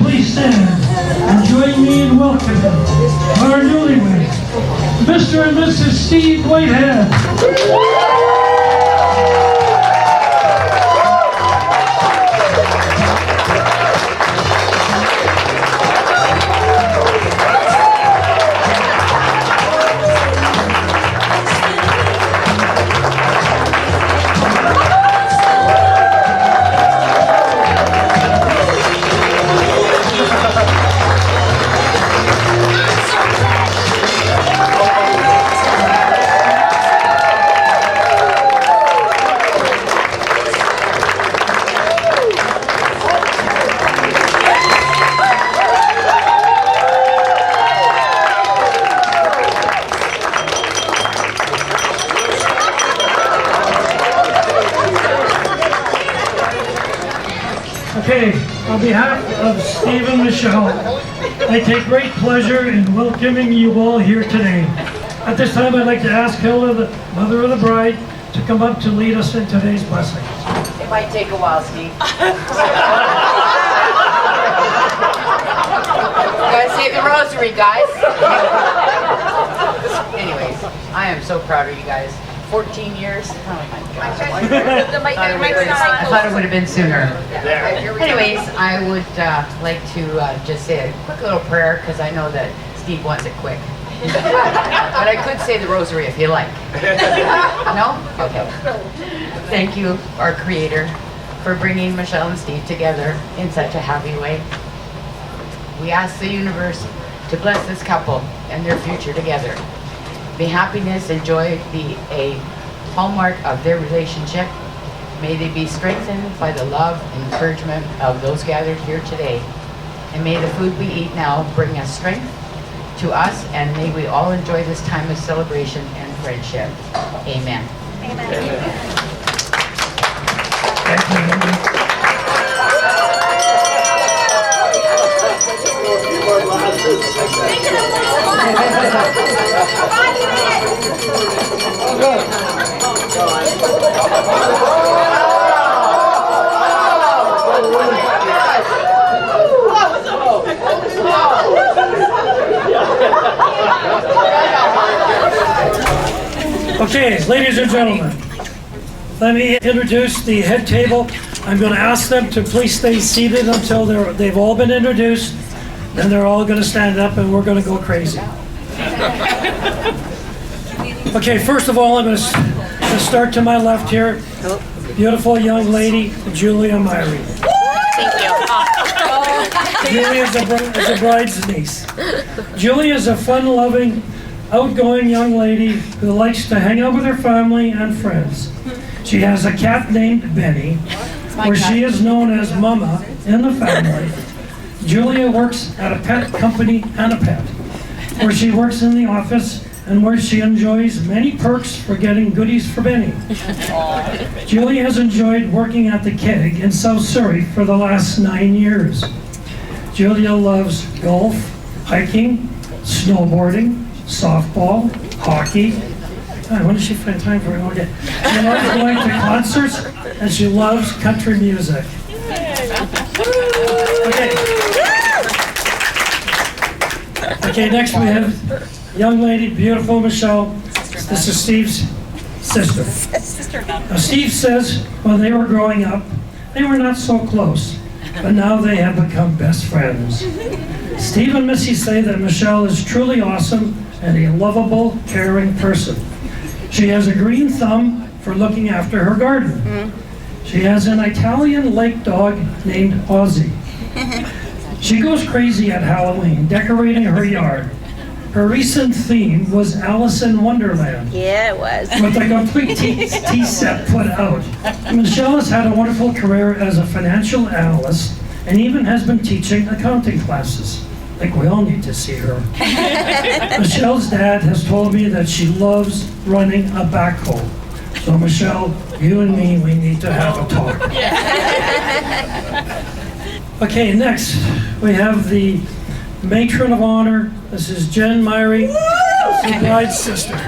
please stand and join me in welcoming our newlyweds, Mr. and Mrs. Steve Whitehead. Okay, on behalf of Steve and Michelle, I take great pleasure in welcoming you all here today. At this time, I'd like to ask Hilda, the mother of the bride, to come up to lead us in today's blessing. It might take a while, Steve. Gotta say the rosary, guys. Anyways, I am so proud of you guys. 14 years. Oh my gosh. I thought it would have been sooner. Anyways, I would like to just say a quick little prayer because I know that Steve wants it quick. But I could say the rosary if you like. No? Okay. Thank you, our Creator, for bringing Michelle and Steve together in such a happy way. We ask the universe to bless this couple and their future together. May happiness and joy be a hallmark of their relationship. May they be strengthened by the love and encouragement of those gathered here today. And may the food we eat now bring us strength to us, and may we all enjoy this time of celebration and friendship. Amen. Amen. Thank you, Hilda. Okay, ladies and gentlemen, let me introduce the head table. I'm going to ask them to please stay seated until they've all been introduced. Then they're all going to stand up and we're going to go crazy. Okay, first of all, I'm going to start to my left here. Beautiful young lady, Gina Myhre. Thank you. Julia is a bride's niece. Julia is a fun-loving, outgoing young lady who likes to hang out with her family and friends. She has a cat named Benny, where she is known as Mama in the family. Julia works at a pet company and a pet, where she works in the office and where she enjoys many perks for getting goodies for Benny. Julia has enjoyed working at the Keg in South Surrey for the last 9 years. Julia loves golf, hiking, snowboarding, softball, hockey. God, when does she find time for it? Okay. She loves going to concerts and she loves country music. Okay, next we have young lady, beautiful Michelle. This is Steve's sister. Now Steve says when they were growing up, they were not so close, but now they have become best friends. Steve and Missy say that Michelle is truly awesome and a lovable, caring person. She has a green thumb for looking after her garden. She has an Italian lake dog named Ozzy. She goes crazy at Halloween, decorating her yard. Her recent theme was Alice in Wonderland. Yeah, it was. With a complete tea set put out. Michelle has had a wonderful career as a financial analyst and even has been teaching accounting classes. I think we all need to see her. Michelle's dad has told me that she loves running a backhoe. So Michelle, you and me, we need to have a talk. Okay, next we have the matron of honor. This is Jen Myhre, the bride's sister.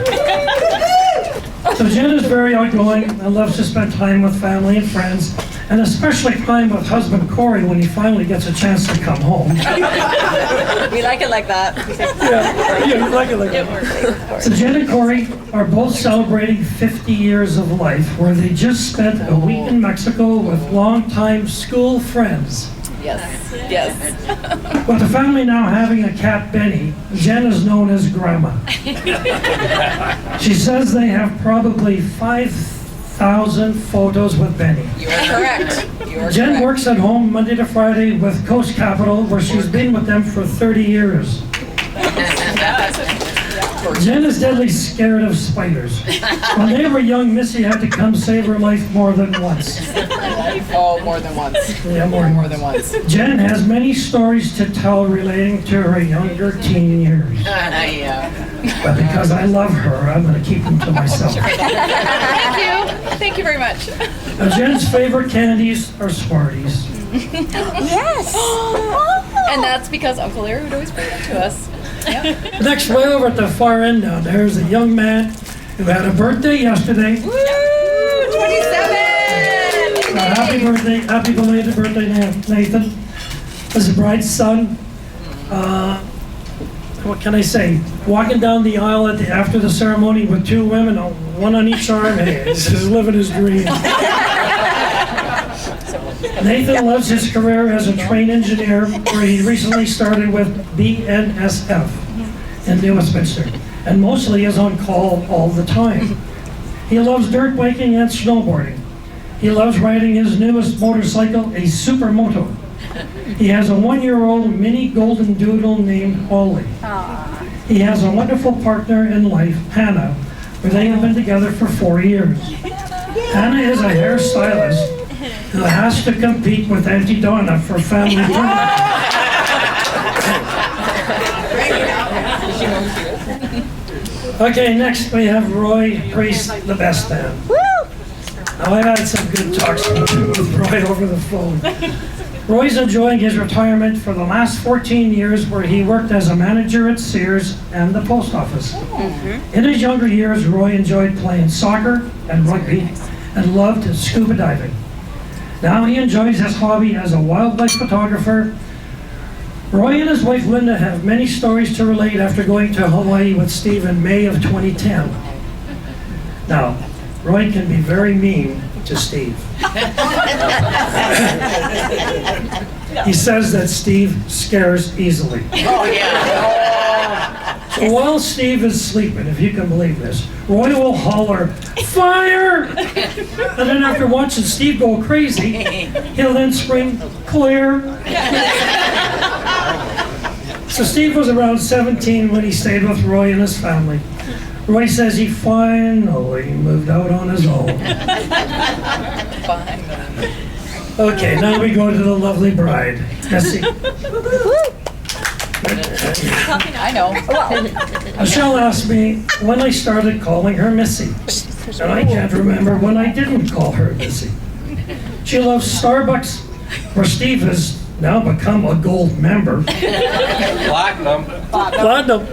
So Jen is very outgoing and loves to spend time with family and friends and especially time with husband Corey when he finally gets a chance to come home. We like it like that. Yeah, like it like that. So Jen and Corey are both celebrating 50 years of life, where they just spent a week in Mexico with longtime school friends. Yes. With the family now having a cat, Benny, Jen is known as Grandma. She says they have probably 5,000 photos with Benny. You are correct. Jen works at home Monday to Friday with Coast Capital, where she's been with them for 30 years. Jen is deadly scared of spiders. When they were young, Missy had to come save her life more than once. Oh, more than once. Yeah, more than once. Jen has many stories to tell relating to her younger teen years. Yeah. But because I love her, I'm going to keep them to myself. Thank you. Thank you very much. Now, Jen's favorite candies are Smarties. Yes. And that's because Uncle Larry would always bring them to us. Yep. Next, way over at the far end down there is a young man who had a birthday yesterday. Woo! 27! Happy birthday, happy belated birthday, Nathan. As the bride's son. What can I say? Walking down the aisle after the ceremony with two women, one on each arm, hey, he's living his dream. Nathan loves his career as a train engineer, where he recently started with BNSF in New Westminster, and mostly is on call all the time. He loves dirt biking and snowboarding. He loves riding his newest motorcycle, a supermoto. He has a 1-year-old mini golden doodle named Ollie. He has a wonderful partner in life, Hannah, where they have been together for 4 years. Hannah is a hairstylist who has to compete with Auntie Donna for family dinner. Okay, next we have Roy Priest, the best man. Now, I've had some good talks with Roy over the phone. Roy's enjoying his retirement for the last 14 years, where he worked as a manager at Sears and the post office. In his younger years, Roy enjoyed playing soccer and rugby and loved scuba diving. Now he enjoys his hobby as a wildlife photographer. Roy and his wife Linda have many stories to relate after going to Hawaii with Steve in May of 2010. Now, Roy can be very mean to Steve. He says that Steve scares easily. Oh, yeah. So while Steve is sleeping, if you can believe this, Roy will holler, "Fire!" And then after watching Steve go crazy, he'll then scream, "Clear!" So Steve was around 17 when he stayed with Roy and his family. Roy says he finally moved out on his own. Okay, now we go to the lovely bride, Missy. I know. Michelle asked me when I started calling her Missy, and I can't remember when I didn't call her Missy. She loves Starbucks, where Steve has now become a gold member. Platinum. Platinum.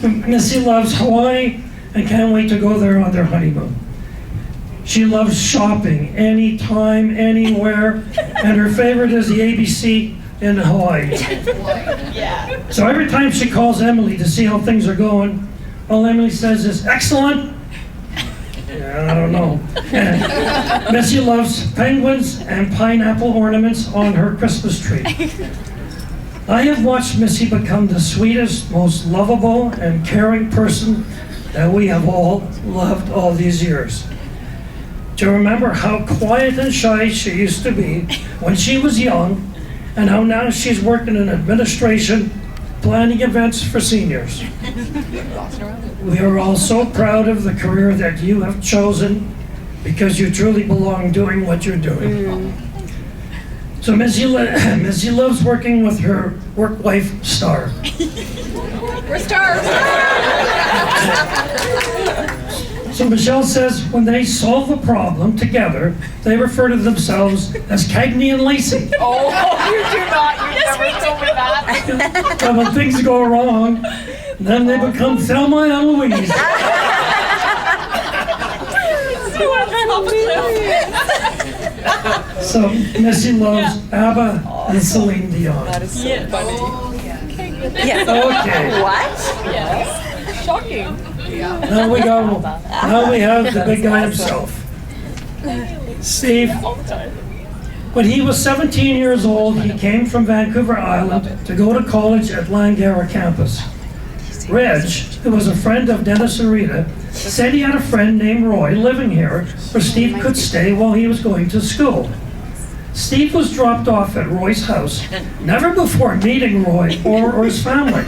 Missy loves Hawaii and can't wait to go there on their honeymoon. She loves shopping anytime, anywhere, and her favorite is the ABC in Hawaii. So every time she calls Emily to see how things are going, all Emily says is, "Excellent." Yeah, I don't know. Missy loves penguins and pineapple ornaments on her Christmas tree. I have watched Missy become the sweetest, most lovable, and caring person that we have all loved all these years. To remember how quiet and shy she used to be when she was young, and how now she's working in administration, planning events for seniors. We are all so proud of the career that you have chosen, because you truly belong doing what you're doing. So Missy loves working with her work wife, Star. We're stars. So Michelle says when they solve a problem together, they refer to themselves as Cagney and Lacey. Oh, you do not. You never told me that. And when things go wrong, then they become Thelma and Louise. So Missy loves ABBA and Celine Dion. That is so funny. Yes. Okay. What? Yes. Shocking. Now we have the big guy himself. Steve, All the time. when he was 17 years old, he came from Vancouver Island to go to college at Langara campus. Reg, who was a friend of Dennis and Rita, said he had a friend named Roy living here where Steve could stay while he was going to school. Steve was dropped off at Roy's house, never before meeting Roy or his family.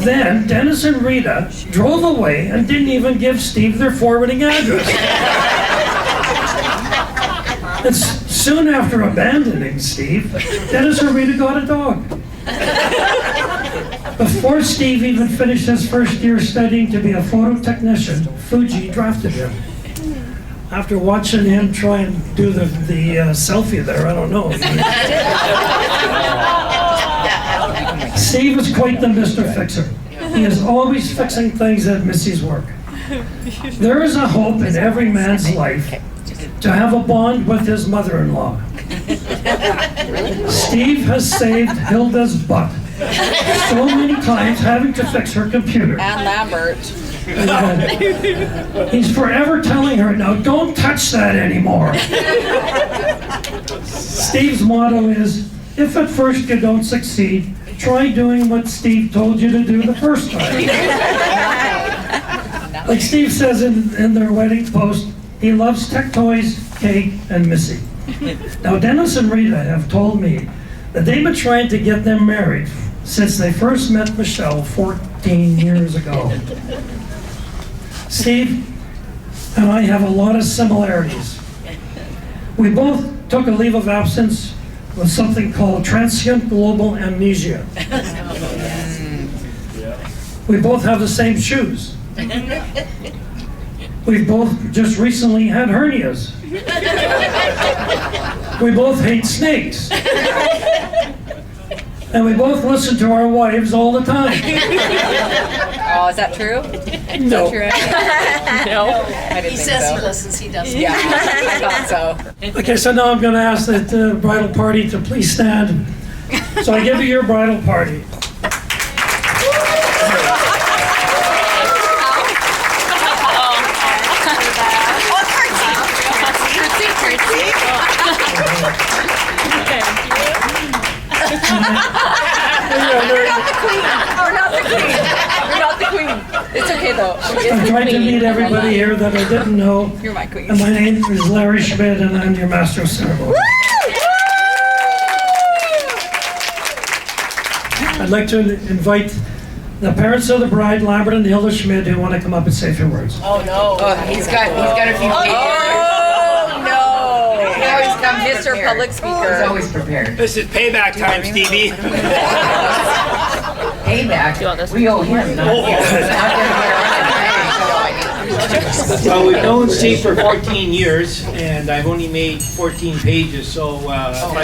Then Dennis and Rita drove away and didn't even give Steve their forwarding address. And soon after abandoning Steve, Dennis and Rita got a dog. Before Steve even finished his first year studying to be a photo technician, Fuji drafted him. After watching him try and do the selfie there, I don't know. Steve is quite the Mr. Fixer. He is always fixing things at Missy's work. There is a hope in every man's life to have a bond with his mother-in-law. Steve has saved Hilda's butt so many times having to fix her computer. And Lambert. He's forever telling her, now don't touch that anymore. Steve's motto is, if at first you don't succeed, try doing what Steve told you to do the first time. Like Steve says in their wedding post, he loves tech toys, cake, and Missy. Now Dennis and Rita have told me that they've been trying to get them married since they first met Michelle 14 years ago. Steve and I have a lot of similarities. We both took a leave of absence with something called transient global amnesia. We both have the same shoes. We've both just recently had hernias. We both hate snakes. And we both listen to our wives all the time. Oh, is that true? No. True? No. I didn't He think says so. he listens, he doesn't. Yeah, I thought so. Okay, so now I'm going to ask the bridal party to please stand. So I give you your bridal party. We're not the queen. We're not the queen. It's okay though. I'm trying to meet everybody here that I didn't know. You're my queen. And my name is Larry Schmid, and I'm your master of ceremony. I'd like to invite the parents of the bride, Lambert and Hilda Schmid, who want to come up and say a few words. Oh no. Oh, he's got a few papers. Oh no. He always comes Mr. prepared. Public He's Speaker. always prepared. This is payback time, Stevie. Payback. We owe him. Not him. Well, we've known Steve for 14 years, and I've only made 14 pages, so if I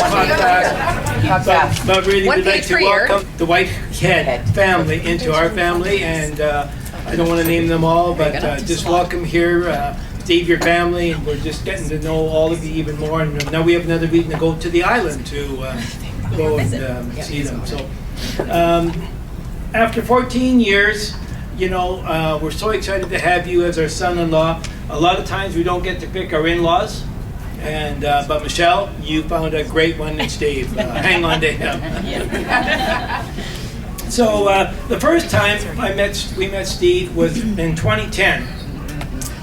talk fast. But really, One we'd like page to per year. welcome the Whitehead family into our family, and I don't want to name them all, but just welcome here. Steve, your family, and we're just getting to know all of you even more. And now we have another reason to go to the island to go and see them. So, after 14 years, you know, we're so excited to have you as our son-in-law. A lot of times we don't get to pick our in-laws, and but Michelle, you found a great one in Steve. Hang on to him. So the first time we met Steve was in 2010.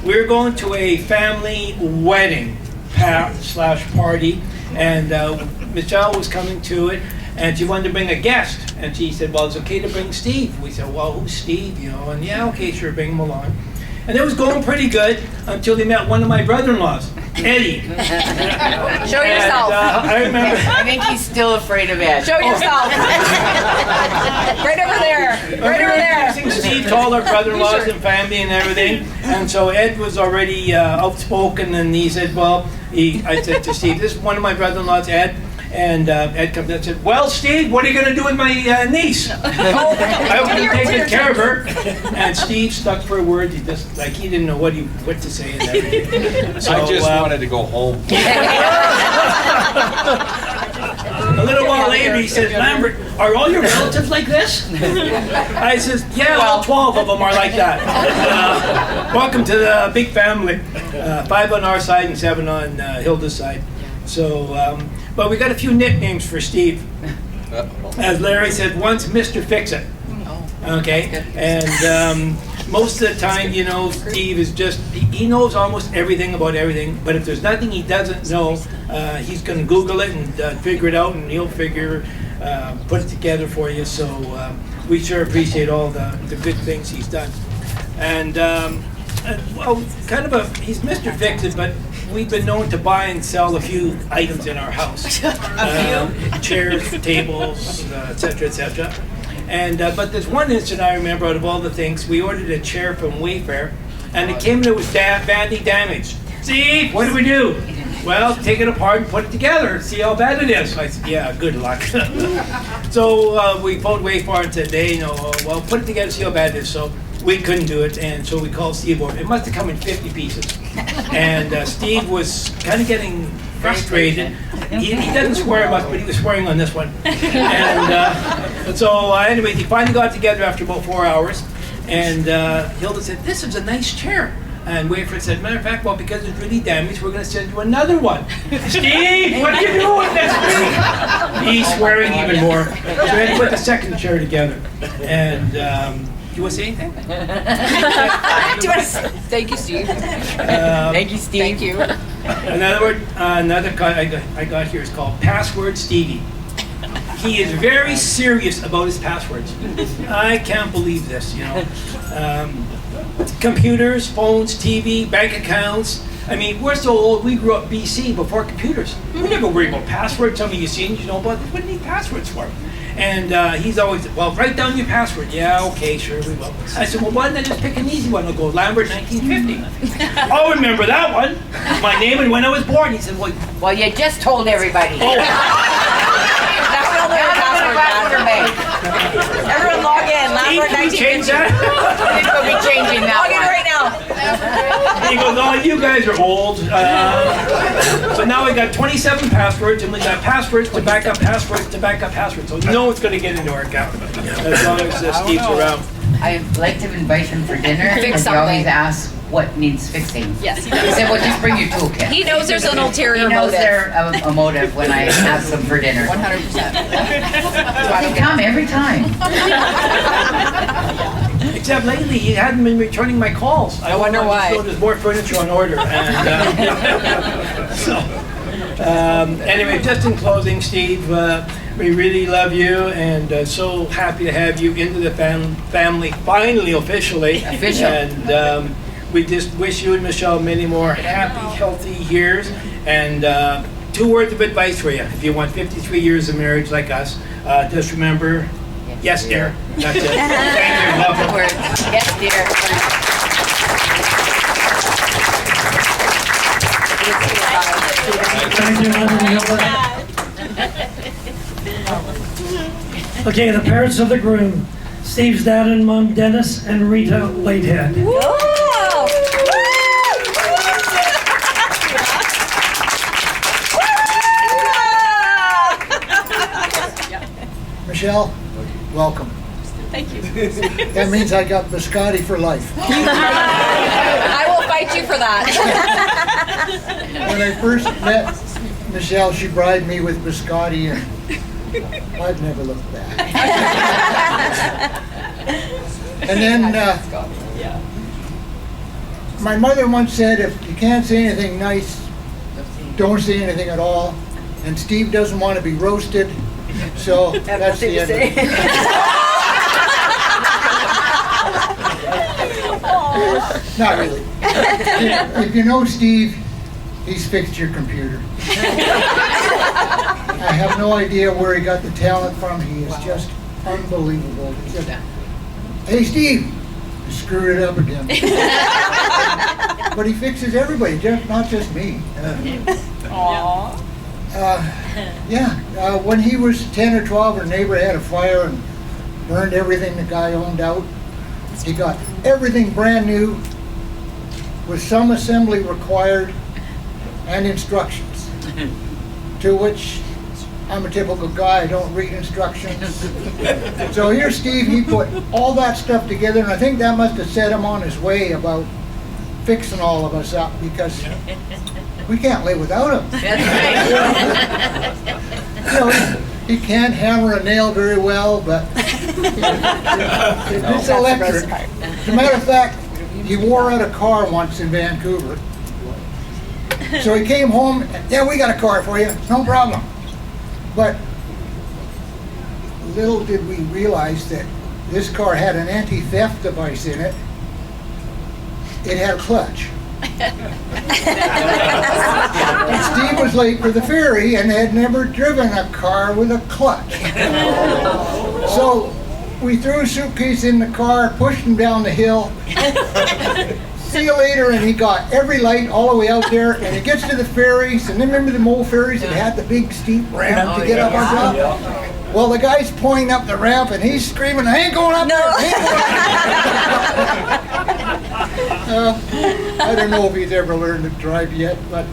We were going to a family wedding /party, and Michelle was coming to it, and she wanted to bring a guest, and she said, well, it's okay to bring Steve. We said, well, who's Steve, you know, and yeah, okay, sure, bring him along. And it was going pretty good until they met one of my brother-in-laws, Eddie. Show yourself. I remember. I think he's still afraid of Ed. Show yourself. Right over there. Right over there. Introducing Steve to all our brother-in-laws and family and everything. And so Ed was already outspoken, and he said, well, I said to Steve, this is one of my brother-in-laws, Ed, And Ed comes in and said, "Well, Steve, what are you going to do with my niece?" I hope you take good care of her. And Steve stuck for a word. He just he didn't know what to say and everything. So, I just wanted to go home. A little while later, he says, "Lambert, are all your relatives like this?" I says, "Yeah, all 12 of them are like that." Welcome to the big family. 5 on our side and 7 on Hilda's side. So, but we got a few nicknames for Steve. As Larry said once, Mr. Fix-It. Okay? And most of the time, Steve is just, he knows almost everything about everything, but if there's nothing he doesn't know, he's going to Google it and figure it out, and he'll put it together for you. So we sure appreciate all the good things he's done. And, he's Mr. Fix-It, but we've been known to buy and sell a few items in our house. Chairs, tables, et cetera, et cetera. And but there's one incident I remember out of all the things. We ordered a chair from Wayfair, and it came and it was badly damaged. "Steve, what do we do?" "Well, take it apart and put it together. See how bad it is." I said, "Yeah, good luck." So we phoned Wayfair and said, well, put it together, see how bad it is. So we couldn't do it, and so we called Steve over. It must have come in 50 pieces. And Steve was kind of getting frustrated. He doesn't swear much, but he was swearing on this one. And so anyway, he finally got together after about 4 hours, and Hilda said, "This is a nice chair." And Wayfair said, "Matter of fact, well, because it's really damaged, we're going to send you another one." "Steve, what are you doing this week?" He's swearing even more. So we had to put the second chair together. And do you want to say anything? Thank you, Steve. Thank you, Steve. Thank you. Another guy I got here is called Password Stevie. He is very serious about his passwords. I can't believe this, computers, phones, TV, bank accounts. I mean, we're so old, we grew up BC before computers. We never worried about passwords. Some of you seen, but what do you need passwords for? And he's always, "Well, write down your password." "Yeah, okay, sure, we will." I said, "Well, why don't I just pick an easy one?" I'll go, "Lambert 1950. "I'll remember that one. My name and when I was born." He said, Well, you just told everybody. Oh. Everyone log in. Lambert Can you change 1950. that? We'll be changing that Log in one. right now. He goes, "Oh, you guys are old." So now we got 27 passwords, and we got passwords to back up passwords to back up passwords. So no one's going to get into our account as long as Steve's around. I'd like to invite him for dinner. Fix because he something. always asks what needs fixing. Yes, he He said, "Well, just bring your toolkit." He knows there's an ulterior He knows motive. there's a motive when I ask them for dinner. 100%. They come every time. Except lately, he hadn't been returning my calls. I wonder why. So there's more furniture on order. And, anyway, just in closing, Steve, we really love you and so happy to have you into the family finally, officially. Official. And we just wish you and Michelle many more happy, healthy years. And 2 words of advice for you. If you want 53 years of marriage like us, just remember, yes, dear. That's it. Thank you. Love you. Yes, dear. Thank you, Lambert Hilda. Okay, the parents of the groom, Steve's dad and mom, Dennis and Rita Whitehead. Michelle, welcome. Thank you. That means I got biscotti for life. I will fight you for that. When I first met Michelle, she bribed me with biscotti, and I've never looked back. And then my mother once said, if you can't say anything nice, don't say anything at all. And Steve doesn't want to be roasted, so that's the end of it. Not really. If you know Steve, he's fixed your computer. I have no idea where he got the talent from. He is just unbelievable. Just, hey, Steve, you screwed it up again. But he fixes everybody, not just me. Aww. Yeah, when he was 10 or 12, our neighbor had a fire and burned everything the guy owned out. He got everything brand new with some assembly required and instructions. To which I'm a typical guy, I don't read instructions. So here Steve, he put all that stuff together, and I think that must have set him on his way about fixing all of us up, because we can't live without him. You know, he can't hammer a nail very well, but it's electric. As a matter of fact, he wore out a car once in Vancouver. So he came home, yeah, we got a car for you, no problem. But little did we realize that this car had an anti-theft device in it. It had a clutch. And Steve was late for the ferry and had never driven a car with a clutch. So we threw a suitcase in the car, pushed him down the hill. See you later, and he got every light all the way out there, and he gets to the ferries, and then remember the old ferries that had the big steep ramp to get up on top? Well, the guy's pointing up the ramp, and he's screaming, I ain't going up there! I don't know if he's ever learned to drive yet, but...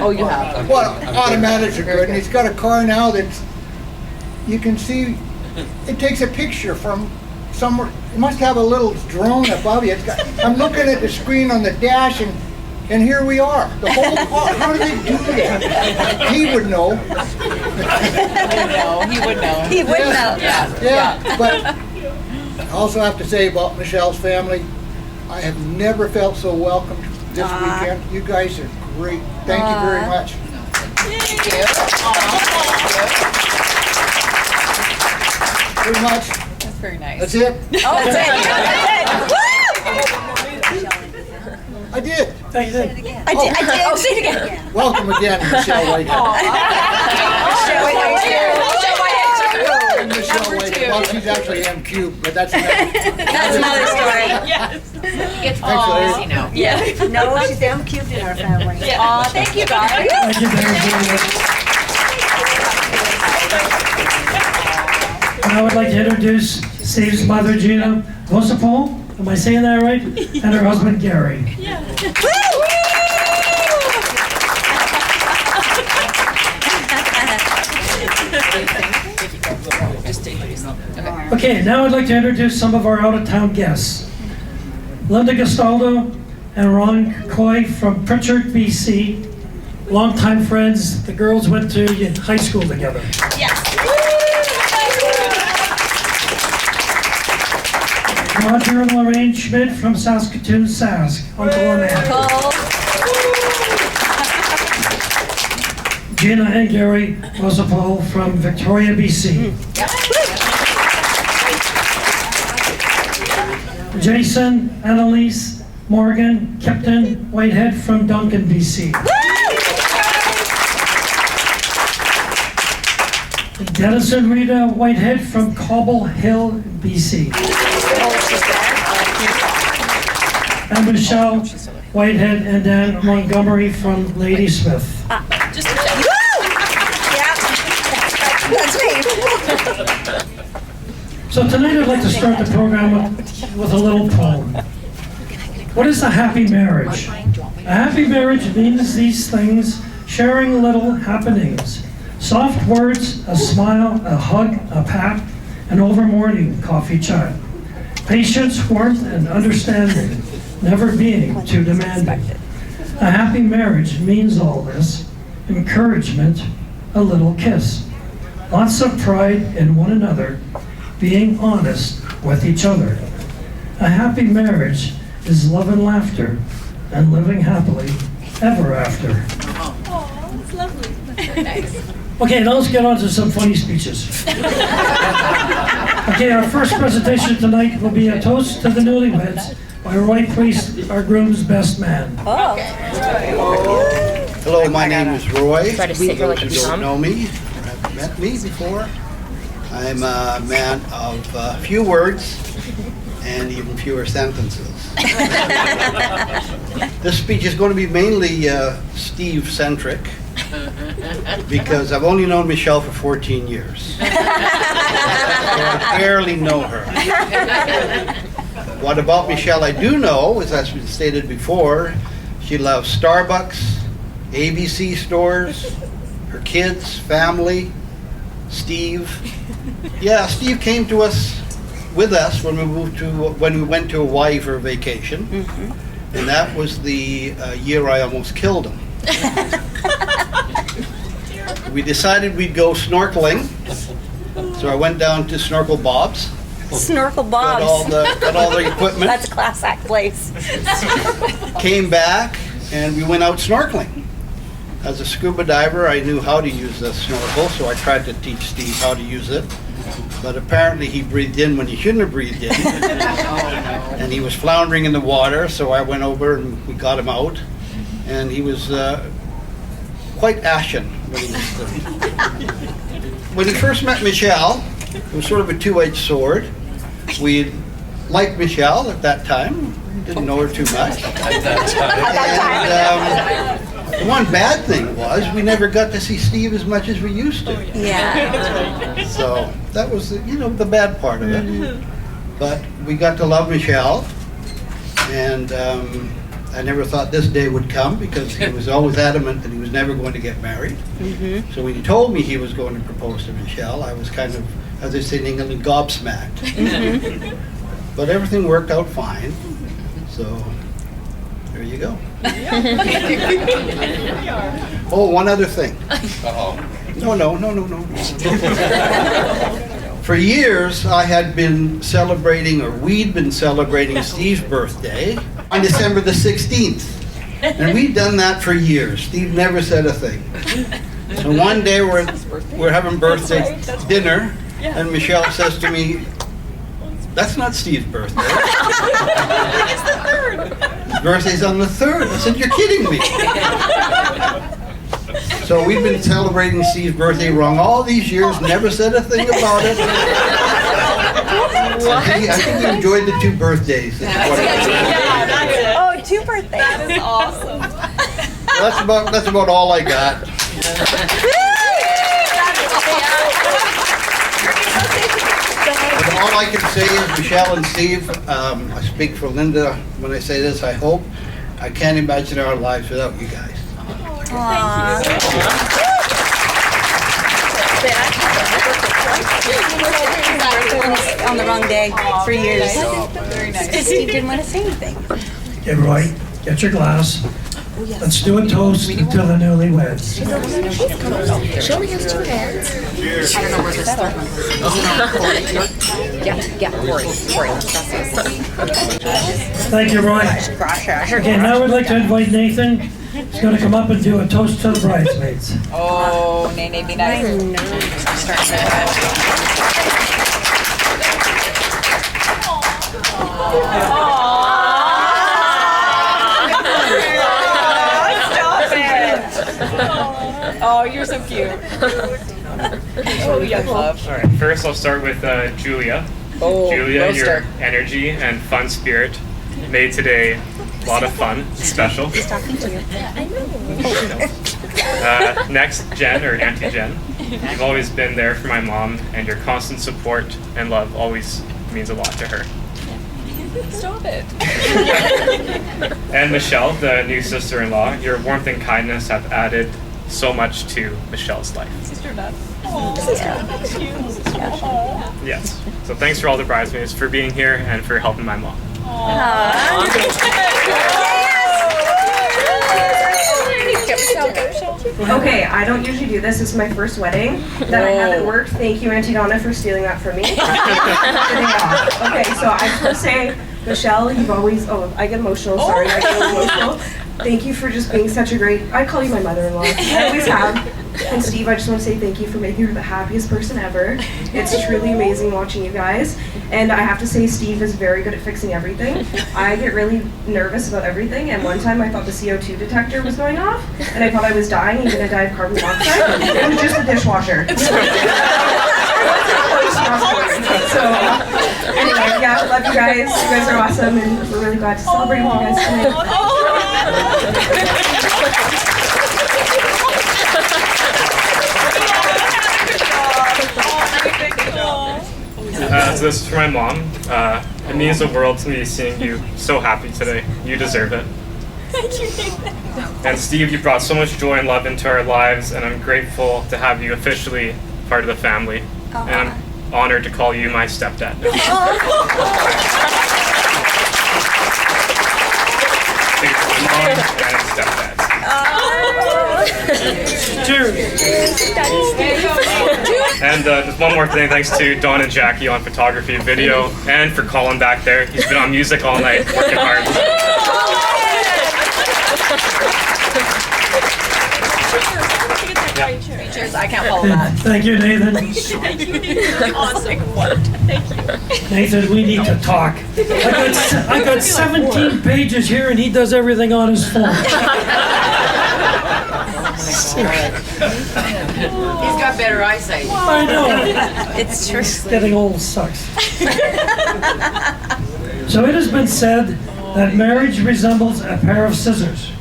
Oh, you have. Well, automatics are good, and he's got a car now that's, you can see, it takes a picture from somewhere. It must have a little drone above you. I'm looking at the screen on the dash, and here we are. The whole car. How do they do that? He would know. He would know. He would know. Yeah. But I also have to say about Michelle's family, I have never felt so welcomed this weekend. You guys are great. Thank you very much. Thank you. Very much. That's very nice. That's it. Oh, that's it. I did. Thank you. I did. Oh, say it again. Welcome again, Michelle Whitehead. Michelle Whitehead. And Michelle Whitehead. Well, she's actually M cubed, but that's another. That's another story. It's Thanks, easy now. Yeah. No, she's M cubed in our family. Aw, thank you, guys. Thank you very much. And I would like to introduce Steve's mother, Gina Vossepoel. Am I saying that right? And her husband, Gary. Okay, now I'd like to introduce some of our out-of-town guests. Linda Gastaldo and Ron Coy from Pritchard, BC. Longtime friends. The girls went to high school together. Roger and Lorraine Schmid from Saskatoon, Sask. Uncle and Aunt. Gina and Gary Vossepoel from Victoria, BC. Jason, Annalise, Morgan, Captain Whitehead from Duncan, BC. Dennis and Rita Whitehead from Cobble Hill, BC. And Michelle Whitehead and Dan Montgomery from Ladysmith. Just That's me. So tonight I'd like to start the program with a little poem. What is a happy marriage? A happy marriage means these things, sharing little happenings. Soft words, a smile, a hug, a pat, an over morning coffee chat. Patience, warmth, and understanding, never being too demanding. A happy marriage means all this. Encouragement, a little kiss. Lots of pride in one another, being honest with each other. A happy marriage is love and laughter, and living happily ever after. Oh, that's lovely. Nice. Okay, now let's get on to some funny speeches. Okay, our first presentation tonight will be a toast to the newlyweds by Roy Priest, our groom's best man. Hello, my name is Roy. Try to sit here like You a don't drum. know me, or haven't met me before. I'm a man of few words and even fewer sentences. This speech is going to be mainly Steve-centric. because I've only known Michelle for 14 years. So I barely know her. What about Michelle I do know, as has been stated before, she loves Starbucks, ABC stores, her kids, family, Steve. Yeah, Steve came to us with us when we went to Hawaii for a vacation, and that was the year I almost killed him. We decided we'd go snorkeling, so I went down to Snorkel Bob's. Snorkel Bob's. Got all the equipment. That's a class act place. Came back and we went out snorkeling. As a scuba diver, I knew how to use the snorkel, so I tried to teach Steve how to use it. But apparently he breathed in when he shouldn't have breathed in. And he was floundering in the water, so I went over and we got him out. And he was quite ashen when he first met Michelle. It was sort of a two-edged sword. We liked Michelle at that time. Didn't know her too much. At that time. And the one bad thing was we never got to see Steve as much as we used to. Yeah. So that was the bad part of it. But we got to love Michelle, and I never thought this day would come because he was always adamant that he was never going to get married. So when he told me he was going to propose to Michelle, I was kind of, as they say in England, gobsmacked. But everything worked out fine. So there you go. Oh, one other thing. No. For years, I had been celebrating, or we'd been celebrating Steve's birthday on December the 16th. And we'd done that for years. Steve never said a thing. So one day we're having birthday dinner, and Michelle says to me, "That's not Steve's birthday. His birthday's on the 3rd. I said, "You're kidding me." So we've been celebrating Steve's birthday wrong all these years, never said a thing about it. I think we enjoyed the 2 birthdays. Oh, 2 birthdays. That is awesome. That's about all I got. But all I can say is, Michelle and Steve, I speak for Linda when I say this, I hope. I can't imagine our lives without you guys. On the wrong day, 3 years. Very nice. Because Steve didn't want to say anything. Get right, get your glass. Let's do a toast to the newlyweds. She only has 2 hands. I don't know where to start. Yeah, Corey. Thank you, Roy. Okay, now we'd like to invite Nathan. He's going to come up and do a toast to the bridesmaids. Oh, Nene, be nice. Oh, you're so cute. Oh, young love. All right, first I'll start with Julia. Julia, your energy and fun spirit made today a lot of fun, special. He's talking to you. I know. Next, Jen, or Auntie Jen. You've always been there for my mom, and your constant support and love always means a lot to her. Stop it. And Michelle, the new sister-in-law, your warmth and kindness have added so much to Michelle's life. Sister nut. Yes. So thanks for all the bridesmaids, for being here, and for helping my mom. Okay, I don't usually do this. This is my first wedding that I haven't worked. Thank you, Auntie Donna, for stealing that from me. Okay, so I just want to say, Michelle, you've always, I get emotional, sorry, I get emotional. Thank you for just being such a great, I call you my mother-in-law, I always have. And Steve, I just want to say thank you for making her the happiest person ever. It's truly amazing watching you guys. And I have to say, Steve is very good at fixing everything. I get really nervous about everything, and one time I thought the CO2 detector was going off, and I thought I was dying and gonna die of carbon monoxide. It was just the dishwasher. So, anyway, yeah, love you guys. You guys are awesome, and we're really glad to celebrate with you guys tonight. This is for my mom. It means the world to me seeing you so happy today. You deserve it. Thank you, Nathan. And Steve, you brought so much joy and love into our lives, and I'm grateful to have you officially part of the family. And I'm honored to call you my stepdad. Mom and stepdad. And just one more thing, thanks to Don and Jackie on photography and video, and for Colin back there. He's been on music all night, working hard. Cheers. I can't follow that. Thank you, Nathan. Thank you, Nathan. Awesome. Thank you. Nathan, we need to talk. I got 17 pages here, and he does everything on his phone. He's got better eyesight. I know. It's true. Getting old sucks. So it has been said that marriage resembles a pair of scissors,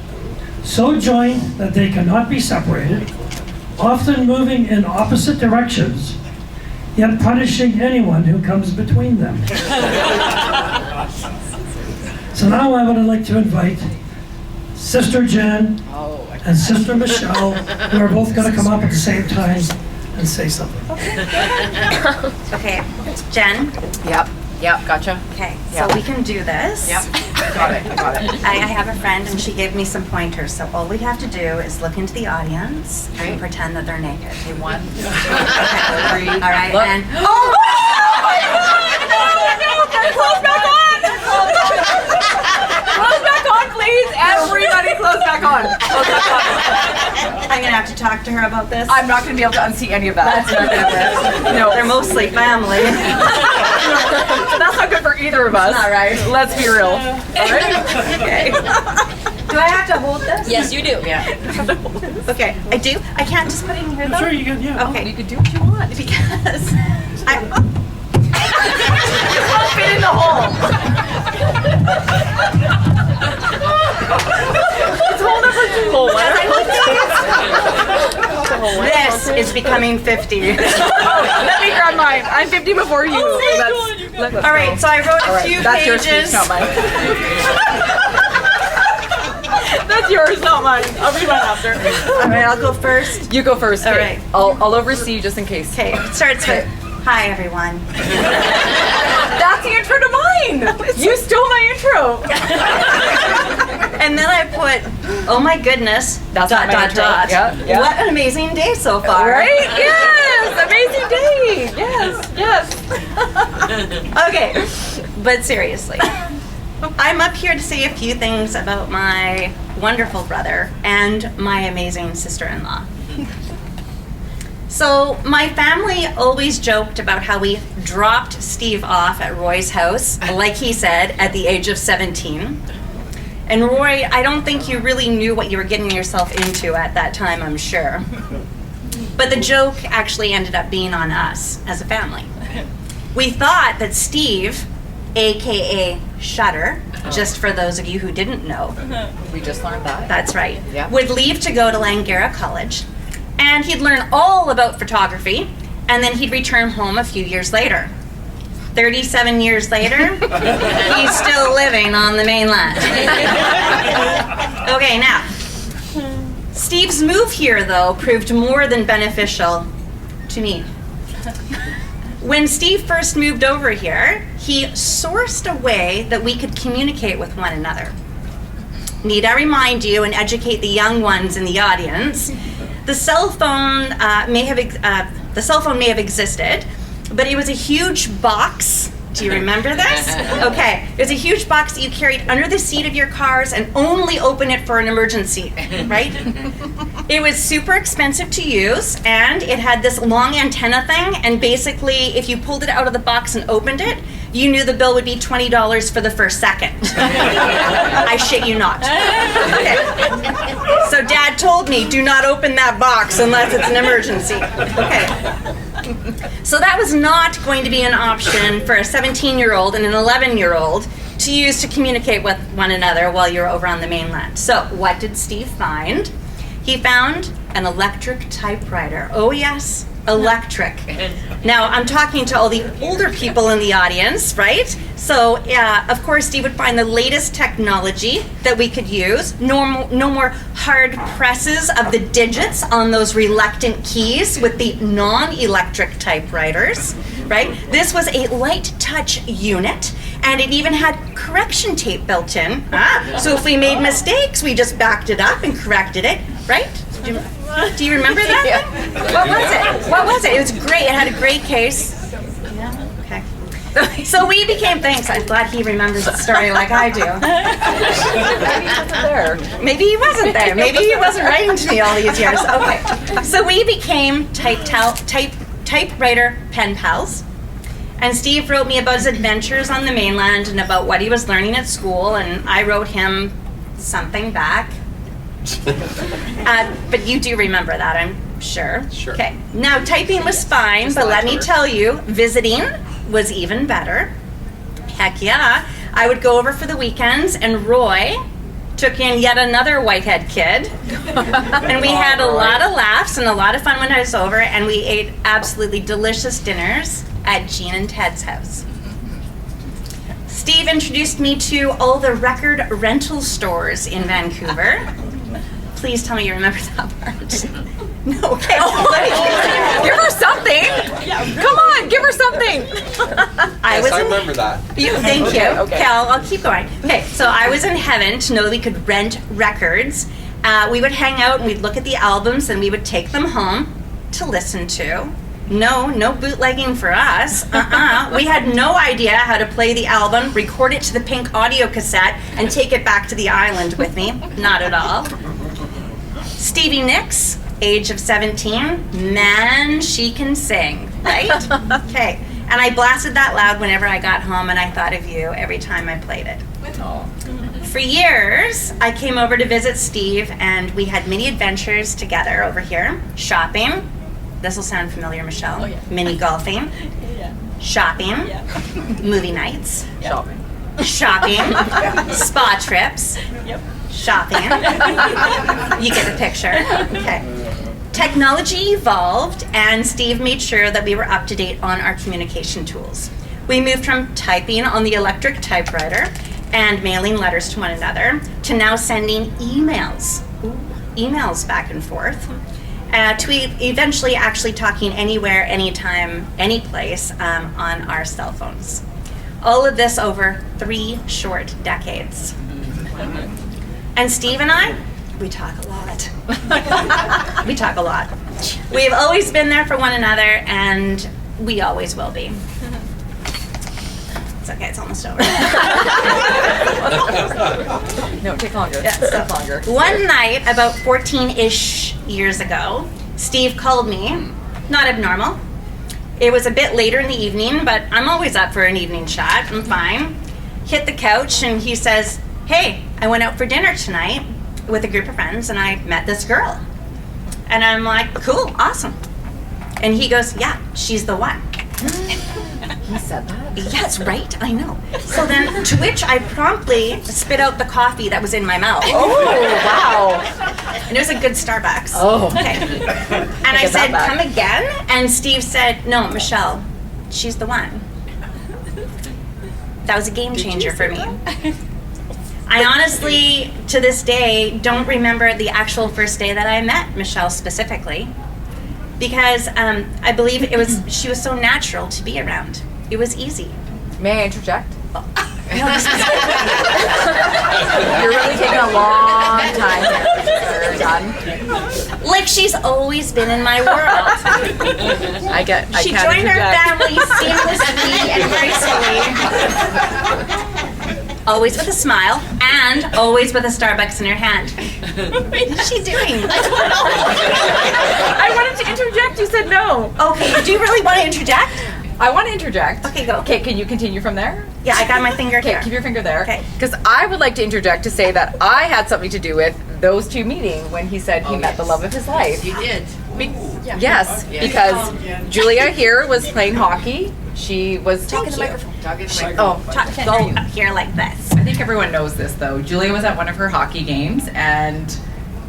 so joined that they cannot be separated, often moving in opposite directions, yet punishing anyone who comes between them. So now I would like to invite Sister Jen and Sister Michelle, who are both going to come up at the same time and say something. Okay, Jen. Yep, gotcha. Okay, Yep. so we can do this. Yep, got it. I have a friend and she gave me some pointers. So all we have to do is look into the audience Okay. and pretend that they're naked. Okay, 1, 2, 3. All right, Look. and Oh no! Close back on! Close back on, please! Everybody close back on. Close back on. I'm gonna have to talk to her about this. I'm not going to be able to unsee any of that. That's not good. No. They're mostly family. That's not good for either of us. Not right. Let's be real. Okay. Do I have to hold this? Yes, you do. Yeah. Okay, I do. I can't just put it in here though. Sure, you can, yeah. Okay. You can do what you want. Because I. It won't fit in the hole. It's hole number 2. This is becoming 50. Let me grab mine. I'm 50 before you. Let's All right, so I wrote a few That's yours, pages. please, not mine. That's yours, not mine. I'll read mine after. All right, I'll go first. You go first. All okay? right. I'll oversee just in case. Okay, it starts with, hi everyone. That's the intro to mine. You stole my intro. And then I put, oh my goodness, That's not my intro. Yeah, yeah. What an amazing day so far. Right? Yes. Amazing day. Yes. Okay, but seriously, I'm up here to say a few things about my wonderful brother and my amazing sister-in-law. So my family always joked about how we dropped Steve off at Roy's house, like he said, at the age of 17. And Roy, I don't think you really knew what you were getting yourself into at that time, I'm sure. But the joke actually ended up being on us as a family. We thought that Steve, AKA Shutter, just for those of you who didn't know, We just learned that. that's right, Yeah. would leave to go to Langara College, and he'd learn all about photography, and then he'd return home a few years later. 37 years later, he's still living on the mainland. Okay, now, Steve's move here, though, proved more than beneficial to me. When Steve first moved over here, he sourced a way that we could communicate with one another. Need I remind you and educate the young ones in the audience, the cell phone may have existed, but it was a huge box. Do you remember this? Okay, it was a huge box that you carried under the seat of your cars and only open it for an emergency, right? It was super expensive to use, and it had this long antenna thing, and basically if you pulled it out of the box and opened it, you knew the bill would be $20 for the first second. I shit you not. Okay. So Dad told me, do not open that box unless it's an emergency. Okay. So that was not going to be an option for a 17-year-old and an 11-year-old to use to communicate with one another while you're over on the mainland. So what did Steve find? He found an electric typewriter. Oh yes, electric. Now I'm talking to all the older people in the audience, right? So of course Steve would find the latest technology that we could use. No more hard presses of the digits on those reluctant keys with the non-electric typewriters, right? This was a light touch unit, and it even had correction tape built in. So if we made mistakes, we just backed it up and corrected it, right? Do you remember that? Yeah. What was it? It was great. It had a great case. Yeah. Okay. So we became, thanks. I'm glad he remembers the story like I do. Maybe he wasn't there. Maybe he wasn't writing to me all these years. Okay. So we became typewriter pen pals. And Steve wrote me about his adventures on the mainland and about what he was learning at school, and I wrote him something back. But you do remember that, I'm sure. Sure. Okay. Now, typing was fine, but let me tell you, visiting was even better. Heck yeah. I would go over for the weekends, and Roy took in yet another Whitehead kid. And we had a lot of laughs and a lot of fun when I was over, and we ate absolutely delicious dinners at Jean and Ted's house. Steve introduced me to all the record rental stores in Vancouver. Please tell me you remember that part. No, okay. Give her something. Come on, give her something. I remember that. Thank you. Okay. Okay, I'll keep going. Okay, so I was in heaven to know that we could rent records. We would hang out and we'd look at the albums and we would take them home to listen to. No bootlegging for us. We had no idea how to play the album, record it to the pink audio cassette, and take it back to the island with me. Not at all. Stevie Nicks, age of 17. Man, she can sing, right? Okay. And I blasted that loud whenever I got home, and I thought of you every time I played it. For years, I came over to visit Steve, and we had many adventures together over here. Shopping. This will sound familiar, Michelle. Oh, yeah. Mini golfing. Yeah. Shopping. Yeah. Movie nights. Shopping. Shopping. Spa trips. Yep. Shopping. You get the picture. Okay. Technology evolved, and Steve made sure that we were up to date on our communication tools. We moved from typing on the electric typewriter and mailing letters to one another to now sending emails back and forth, to eventually actually talking anywhere, anytime, any place on our cell phones. All of this over 3 short decades. And Steve and I, we talk a lot. We talk a lot. We've always been there for one another, and we always will be. It's okay, it's almost over. No, take longer. Yeah, so Take longer. one night, about 14-ish years ago, Steve called me, not abnormal. It was a bit later in the evening, but I'm always up for an evening chat. I'm fine. Hit the couch, and he says, "Hey, I went out for dinner tonight with a group of friends, and I met this girl." And I'm like, "Cool, awesome." And he goes, "Yeah, she's the one." He said that? Yes, right? I know. So then, to which I promptly spit out the coffee that was in my mouth. Oh, wow. And it was a good Starbucks. Oh. Okay. And I Get that said, back. "Come again?" And Steve said, "No, Michelle, she's the one." That was a game changer for me. I honestly, to this day, don't remember the actual first day that I met Michelle specifically, because I believe she was so natural to be around. It was easy. May I interject? You're really taking a long time here. Done. Like she's always been in my world. I She can't joined our interject. family seamlessly and gracefully. Always with a smile, and always with a Starbucks in her hand. What is she doing? I wanted to interject. You said no. Okay, do you really want to interject? I want to interject. Okay, go. Okay, can you continue from there? Yeah, I got my finger Okay, here. keep your finger there. Okay. Because I would like to interject to say that I had something to do with those two meeting when he said he met the love of his life. You did. Yes, because Julia here was playing hockey. She was Talk in the microphone. Talking to my Go here like this. I think everyone knows this though. Julia was at one of her hockey games and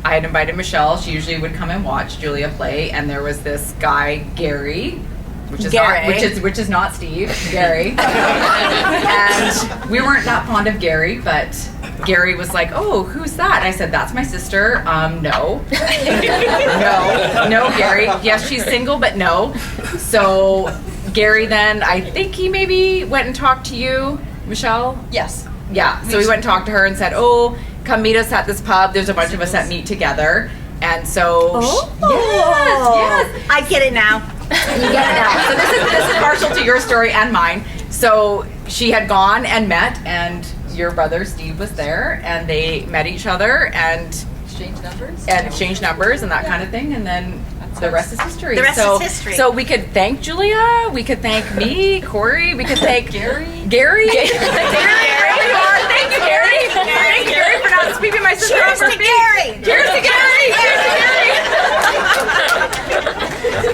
I had invited Michelle. She usually would come and watch Julia play, and there was this guy, Gary, which is not Steve, Gary. And we weren't that fond of Gary, but Gary was like, "Oh, who's that?" I said, "That's my sister." No. No, Gary. Yes, she's single, but no. So Gary then, I think he maybe went and talked to you, Michelle? Yes. Yeah, so we went and talked to her and said, "Oh, come meet us at this pub. There's a bunch of us that meet together." And so, yes. I get it now. You get it now. So this is partial to your story and mine. So she had gone and met, and your brother Steve was there, and they met each other and exchanged numbers and that kind of thing, and then the rest is history. The rest is history. So we could thank Julia, we could thank me, Corey, we could thank Gary. Gary, wherever you are. Thank you, Gary. Thank you, Gary, for not sweeping my sister off her feet. Gary. Cheers to Gary. Cheers to Gary.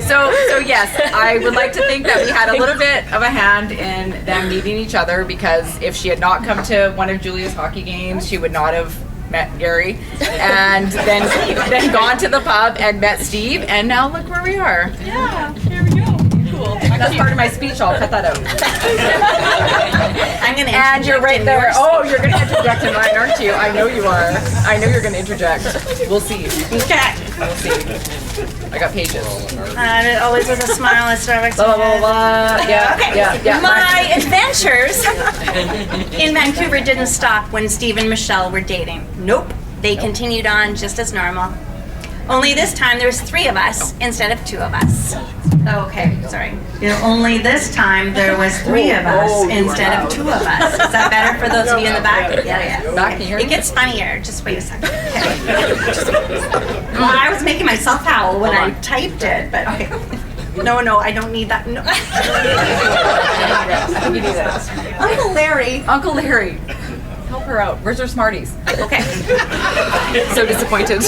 So yes, I would like to think that we had a little bit of a hand in them meeting each other, because if she had not come to one of Julia's hockey games, she would not have met Gary, and then gone to the pub and met Steve, and now look where we are. Yeah, here we go. Cool. That's part of my speech. I'll cut that out. I'm gonna. And you're right there. Oh, you're gonna interject in mine, aren't you? I know you are. I know you're gonna interject. We'll see. Okay. We'll see. I got pages. Always with a smile at Starbucks. Blah, blah, blah. Yeah, Okay. yeah. My adventures in Vancouver didn't stop when Steve and Michelle were dating. Nope. They continued on just as normal. Only this time there was 3 of us instead of 2 of us. Okay, sorry. Only this time there was 3 of us instead of 2 of us. Is that better for those of you in the back? Yeah. Back here. It gets funnier. Just wait a second. Okay. Well, I was making myself howl when I typed it, but okay. No, I don't need that. No. I think you need that. Uncle Larry. Help her out. Where's her Smarties? Okay. So disappointed.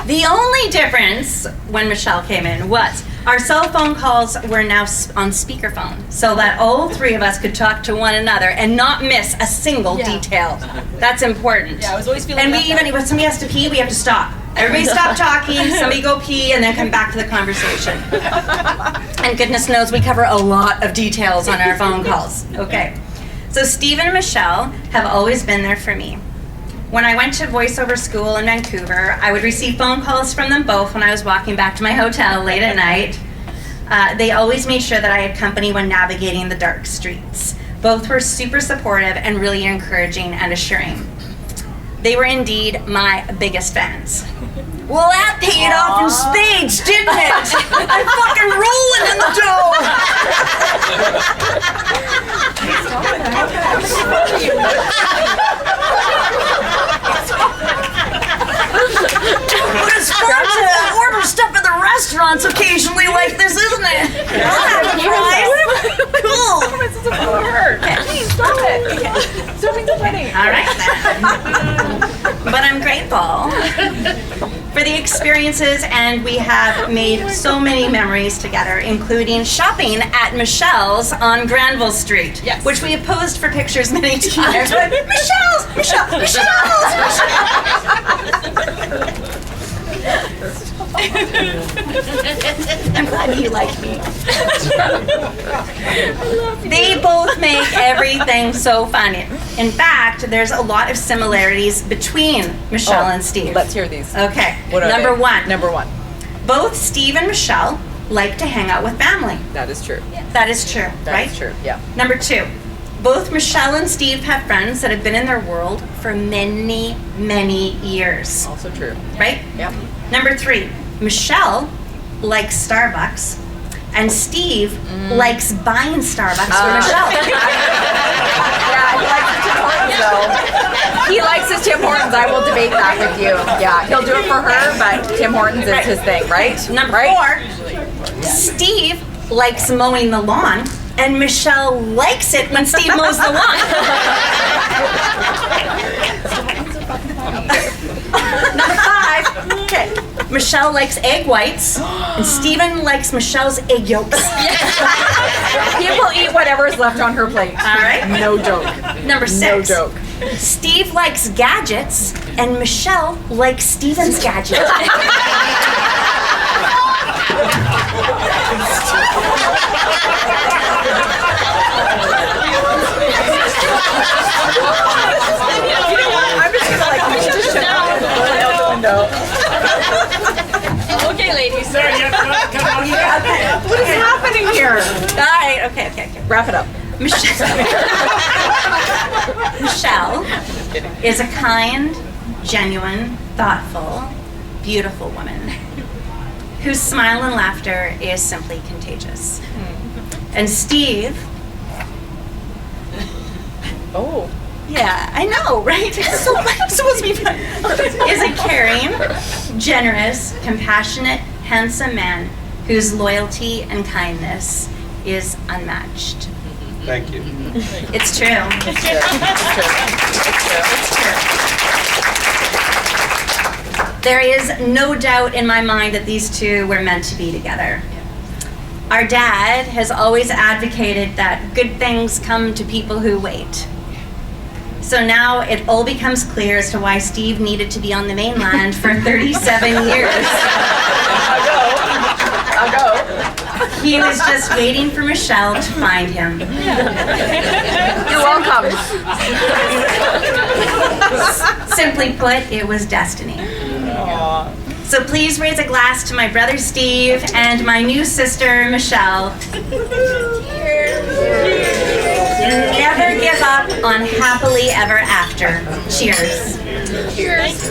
The only difference when Michelle came in was our cell phone calls were now on speakerphone, so that all 3 of us could talk to one another and not miss a single detail. That's important. Yeah, I was always feeling. And when somebody has to pee, we have to stop. Everybody stop talking, somebody go pee, and then come back to the conversation. And goodness knows we cover a lot of details on our phone calls. Okay. So Steve and Michelle have always been there for me. When I went to voiceover school in Vancouver, I would receive phone calls from them both when I was walking back to my hotel late at night. They always made sure that I had company when navigating the dark streets. Both were super supportive and really encouraging and assuring. They were indeed my biggest fans. Well, that paid off in spades, didn't it? I'm fucking rolling in the dough. But it's fun to order stuff at the restaurants occasionally like this, isn't it? Cool. Stop it. Stop being so funny. All right then. But I'm grateful for the experiences, and we have made so many memories together, including shopping at Michelle's on Granville Street, which we have posed for pictures many times. Michelle's. I'm glad you like me. They both make everything so fun. In fact, there's a lot of similarities between Michelle and Steve. Let's hear these. Okay. What are Number they? one. Number 1. Both Steve and Michelle like to hang out with family. That is true. That is true, right? That is true, yeah. Number 2. Both Michelle and Steve have friends that have been in their world for many, many years. Also true. Right? Yep. Number 3. Michelle likes Starbucks, and Steve likes buying Starbucks for Michelle. Yeah, he likes the Tim Hortons though. He likes his Tim Hortons. I will debate that with you. Yeah, he'll do it for her, but Tim Hortons is his thing, right? Number 4. Steve likes mowing the lawn, and Michelle likes it when Steve mows the lawn. Number 5. Okay. Michelle likes egg whites, and Steven likes Michelle's egg yolks. He will eat whatever is left on her plate. All right. No joke. Number 6. No joke. Steve likes gadgets, and Michelle likes Steven's gadget. I'm just gonna like push this shit out the window. Okay, ladies. Sorry, you have to come on. What is happening here? All right, okay. Wrap it up. Michelle is a kind, genuine, thoughtful, beautiful woman whose smile and laughter is simply contagious. And Steve, Oh. yeah, I know, right? It's supposed to be fun. Is a caring, generous, compassionate, handsome man whose loyalty and kindness is unmatched. Thank you. It's true. It's true. There is no doubt in my mind that these two were meant to be together. Our dad has always advocated that good things come to people who wait. So now it all becomes clear as to why Steve needed to be on the mainland for 37 years. I'll go. He was just waiting for Michelle to find him. You're welcome. Simply put, it was destiny. So please raise a glass to my brother Steve and my new sister Michelle. Never give up on happily ever after. Cheers. Cheers.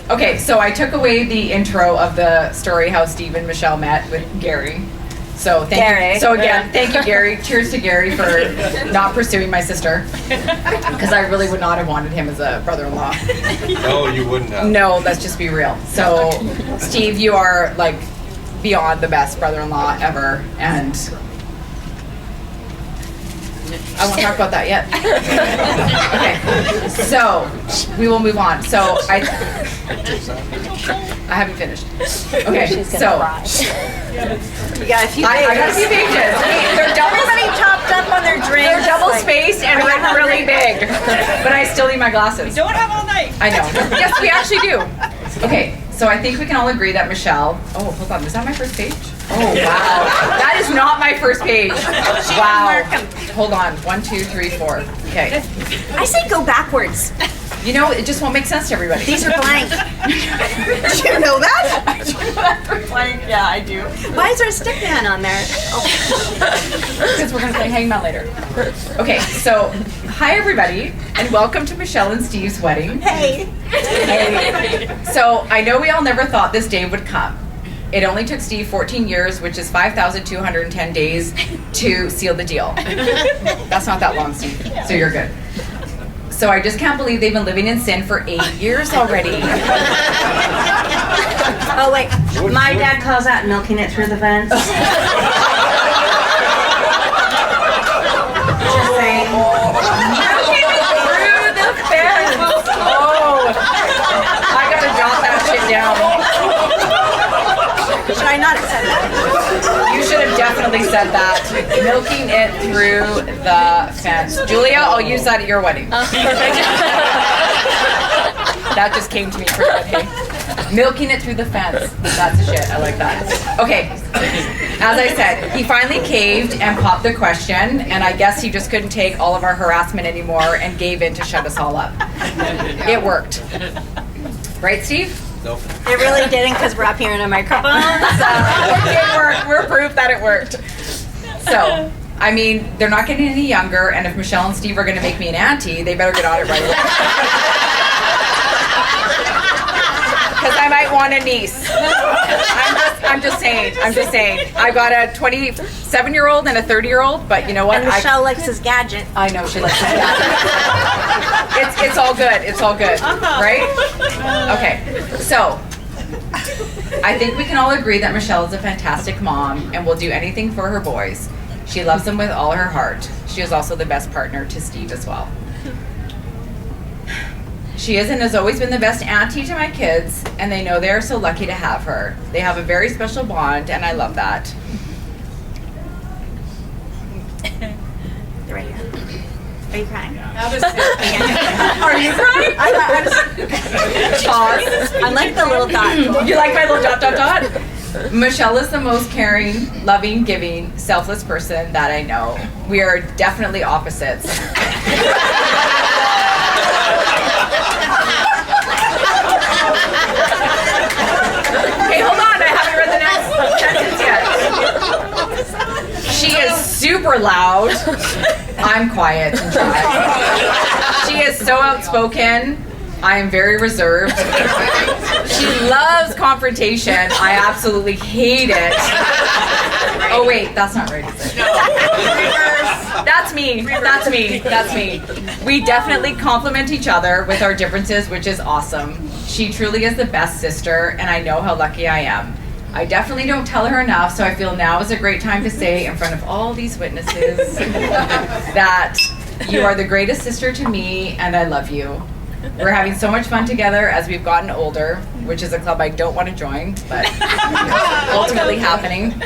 Okay, so I took away the intro of the story how Steve and Michelle met with Gary. So thank you. So again, thank you, Gary. Cheers to Gary for not pursuing my sister, because I really would not have wanted him as a brother-in-law. No, you wouldn't have. No, let's just be real. So, Steve, you are like beyond the best brother-in-law ever, and I won't talk about that yet. Okay, so we will move on. So I haven't finished. Okay, so You got a few I got a few pages. They're double Everybody chopped up on their drinks. They're double like- spaced and written really big, but I still need my glasses. Don't have all night. I know. Yes, we actually do. Okay, so I think we can all agree that Michelle. Oh, hold on. Is that my first page? Oh, wow. That is not my first page. Wow. Hold on. 1, 2, 3, 4. Okay. I say go backwards. You know, it just won't make sense to everybody. These are blank. Did you know that? Blank. Yeah, I do. Why is there a stick man on there? Because we're going to play Hangman later. Okay, so hi everybody, and welcome to Michelle and Steve's wedding. Hey. Hey. So I know we all never thought this day would come. It only took Steve 14 years, which is 5,210 days, to seal the deal. That's not that long, Steve, so you're good. So I just can't believe they've been living in sin for 8 years already. Oh wait, my dad calls that milking it through the fence. Just saying. Milking it through the fence. Oh, I gotta jot that shit down. Should I not have said that? You should have definitely said that. Milking it through the fence. Julia, I'll use that at your wedding. That just came to me pretty good, hey? Milking it through the fence. That's the shit. I like that. Okay. As I said, he finally caved and popped the question, and I guess he just couldn't take all of our harassment anymore and gave in to shut us all up. It worked. Right, Steve? Nope. It really didn't because we're up here in a microphone. So. It worked. We're proof that it worked. So, I mean, they're not getting any younger, and if Michelle and Steve are going to make me an auntie, they better get on it right away. Because I might want a niece. I'm just saying. I've got a 27-year-old and a 30-year-old, but you know what? And Michelle likes his gadget. I know she likes his gadget. It's all good. It's all good, right? Okay. So, I think we can all agree that Michelle is a fantastic mom and will do anything for her boys. She loves them with all her heart. She is also the best partner to Steve as well. She is and has always been the best auntie to my kids, and they know they are so lucky to have her. They have a very special bond, and I love that. They're right here. Are you crying? Are you crying? Pause. I like the little dot. You like my little dot, dot, dot? Michelle is the most caring, loving, giving, selfless person that I know. We are definitely opposites. Hey, hold on. I haven't read the next sentence yet. She is super loud. I'm quiet and shy. She is so outspoken. I am very reserved. She loves confrontation. I absolutely hate it. Oh wait, that's not right, is it? That's me. That's me. That's me. We definitely complement each other with our differences, which is awesome. She truly is the best sister, and I know how lucky I am. I definitely don't tell her enough, so I feel now is a great time to say in front of all these witnesses that you are the greatest sister to me, and I love you. We're having so much fun together as we've gotten older, which is a club I don't want to join, but ultimately happening.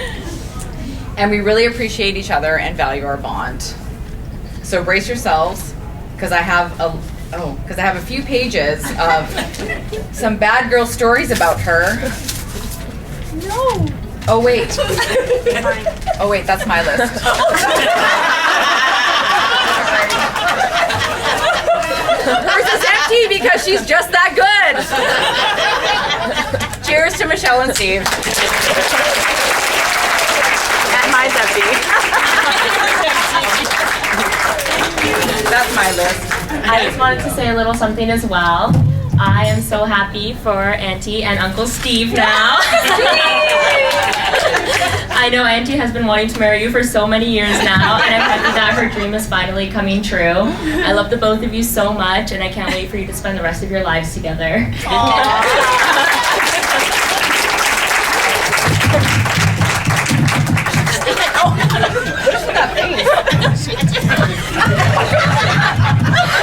And we really appreciate each other and value our bond. So brace yourselves, because I have a few pages of some bad girl stories about her. No. Oh wait. Oh wait, that's my list. Hers is empty because she's just that good. Cheers to Michelle and Steve. And mine's empty. That's my list. I just wanted to say a little something as well. I am so happy for Auntie and Uncle Steve now. I know Auntie has been wanting to marry you for so many years now, and I'm happy that her dream is finally coming true. I love the both of you so much, and I can't wait for you to spend the rest of your lives together.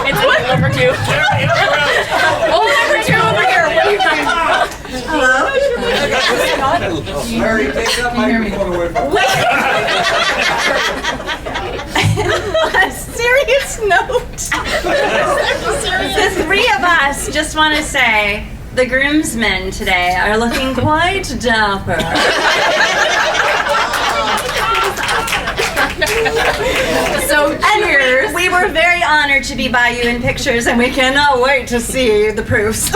It's number 2. Oh, number 2 over here. What are you doing? Hello? Mary, take that microphone away from me. On a serious note, the 3 of us just want to say the groomsmen today are looking quite dapper. So cheers. And we were very honored to be by you in pictures, and we cannot wait to see the proofs.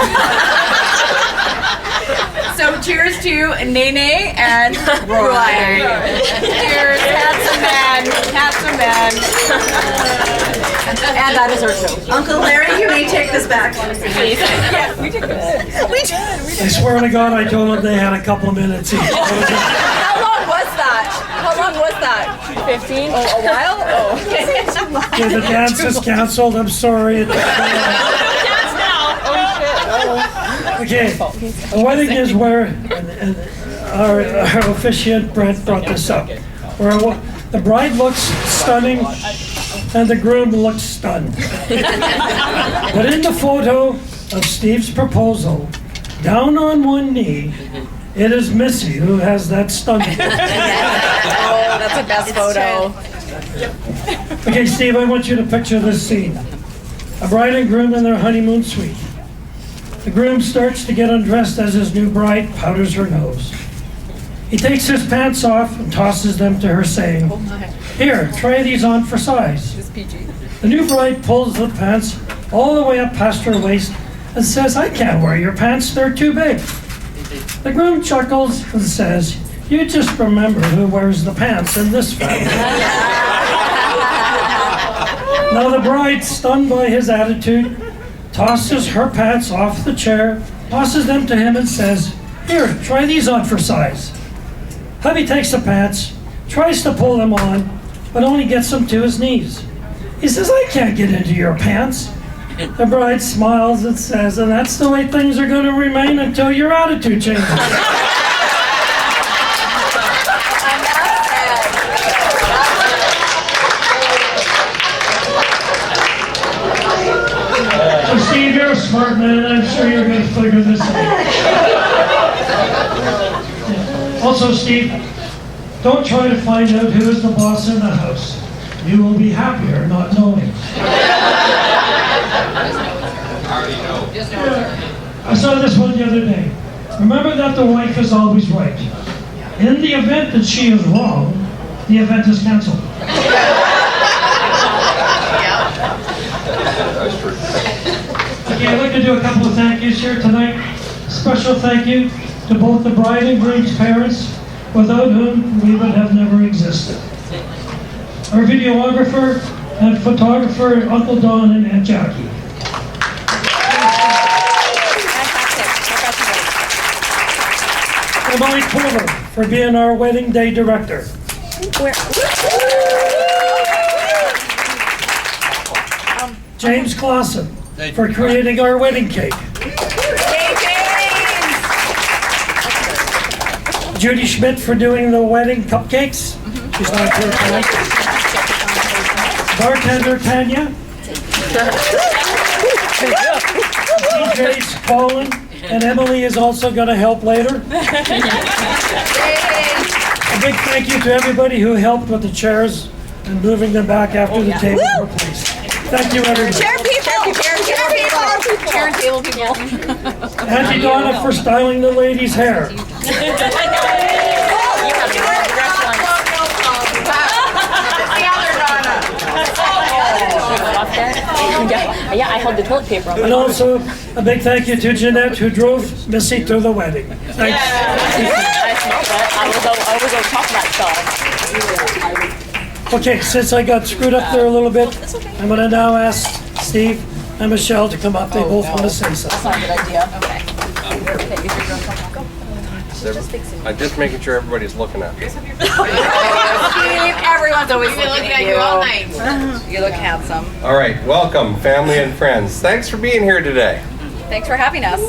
So cheers to Nene and Roy. Cheers, handsome man, handsome man. And that is our show. Uncle Larry, you may take this back. Please. Yeah, we took this. We did. I swear to God, I told them they had a couple of minutes each. How long was that? How long was that? 15? Oh, a while? Oh. Okay, the dance is canceled. I'm sorry. Okay, the wedding is where and our officiant Brent brought this up, where the bride looks stunning and the groom looks stunned. But in the photo of Steve's proposal, down on one knee, it is Missy who has that stunning. Oh, that's the best photo. Okay, Steve, I want you to picture this scene. A bride and groom in their honeymoon suite. The groom starts to get undressed as his new bride powders her nose. He takes his pants off and tosses them to her, saying, "Here, try these on for size." The new bride pulls the pants all the way up past her waist and says, "I can't wear your pants, they're too big." The groom chuckles and says, "You just remember who wears the pants in this family." Now the bride, stunned by his attitude, tosses her pants off the chair, tosses them to him and says, "Here, try these on for size." Hubby takes the pants, tries to pull them on, but only gets them to his knees. He says, "I can't get into your pants." The bride smiles and says, "And that's the way things are going to remain until your attitude changes." So Steve, you're a smart man. I'm sure you're going to figure this out. Also, Steve, don't try to find out who is the boss in the house. You will be happier not knowing. I saw this one the other day. Remember that the wife is always right. In the event that she is wrong, the event is canceled. Okay, I'd like to do a couple of thank yous here tonight. Special thank you to both the bride and groom's parents, without whom we would have never existed. Our videographer and photographer, Uncle Don and Aunt Jackie. Emily Porter for being our wedding day director. James Clausen for creating our wedding cake. Judy Schmidt for doing the wedding cupcakes. She's not here tonight. Bartender Tanya. DJs Colin and Emily is also going to help later. A big thank you to everybody who helped with the chairs and moving them back after the tables were placed. Thank you, everybody. Chair people! Chair and table people. Auntie Donna for styling the ladies' hair. Yeah, I held the toilet paper on. And also a big thank you to Jeanette who drove Missy to the wedding. Thanks. I smelled it. I was on top of that stall. Okay, since I got screwed up there a little bit, I'm going to now ask Steve and Michelle to come up. They both want to say something. That's not a good idea. Okay. I'm just making sure everybody's looking at me. Steve, everyone's always looking at you all night. You look handsome. All right, welcome, family and friends. Thanks for being here today. Thanks for having us.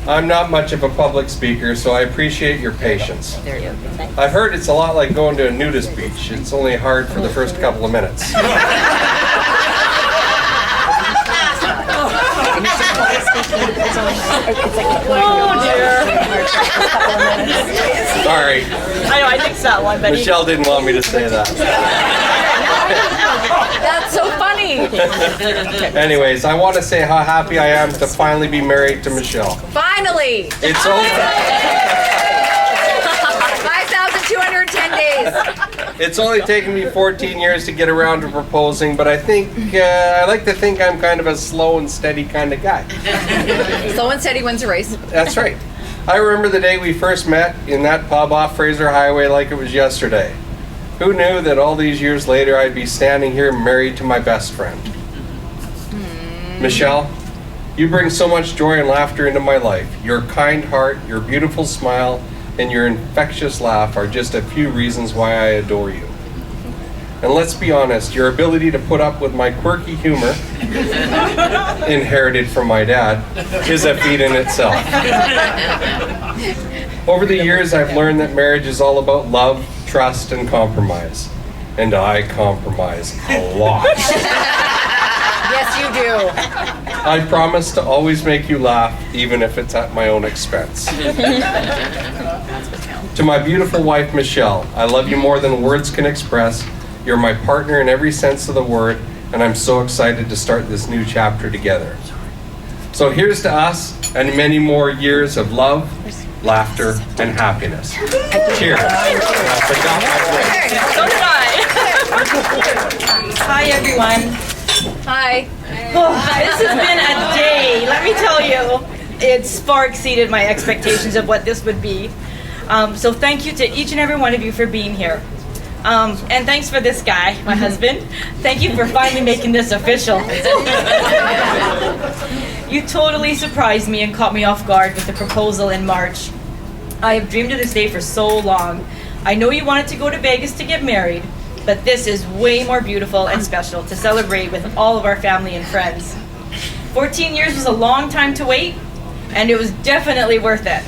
I'm not much of a public speaker, so I appreciate your patience. There you go. I've heard it's a lot like going to a nudist beach. It's only hard for the first couple of minutes. Sorry. I know, I think that one, but Michelle didn't want me to say that. That's so funny. Anyways, I want to say how happy I am to finally be married to Michelle. Finally. It's over. 5,210 days. It's only taken me 14 years to get around to proposing, but I like to think I'm kind of a slow and steady kind of guy. Slow and steady wins a race. That's right. I remember the day we first met in that pub off Fraser Highway like it was yesterday. Who knew that all these years later I'd be standing here married to my best friend? Michelle, you bring so much joy and laughter into my life. Your kind heart, your beautiful smile, and your infectious laugh are just a few reasons why I adore you. And let's be honest, your ability to put up with my quirky humor, inherited from my dad, is a feat in itself. Over the years, I've learned that marriage is all about love, trust, and compromise. And I compromise a lot. Yes, you do. I promise to always make you laugh, even if it's at my own expense. To my beautiful wife, Michelle, I love you more than words can express. You're my partner in every sense of the word, and I'm so excited to start this new chapter together. So here's to us and many more years of love, laughter, and happiness. Cheers. I forgot my drink. Hi, everyone. Hi. Oh, this has been a day. Let me tell you, it's far exceeded my expectations of what this would be. So thank you to each and every one of you for being here. And thanks for this guy, my husband. Thank you for finally making this official. You totally surprised me and caught me off guard with the proposal in March. I have dreamed of this day for so long. I know you wanted to go to Vegas to get married, but this is way more beautiful and special to celebrate with all of our family and friends. 14 years was a long time to wait, and it was definitely worth it.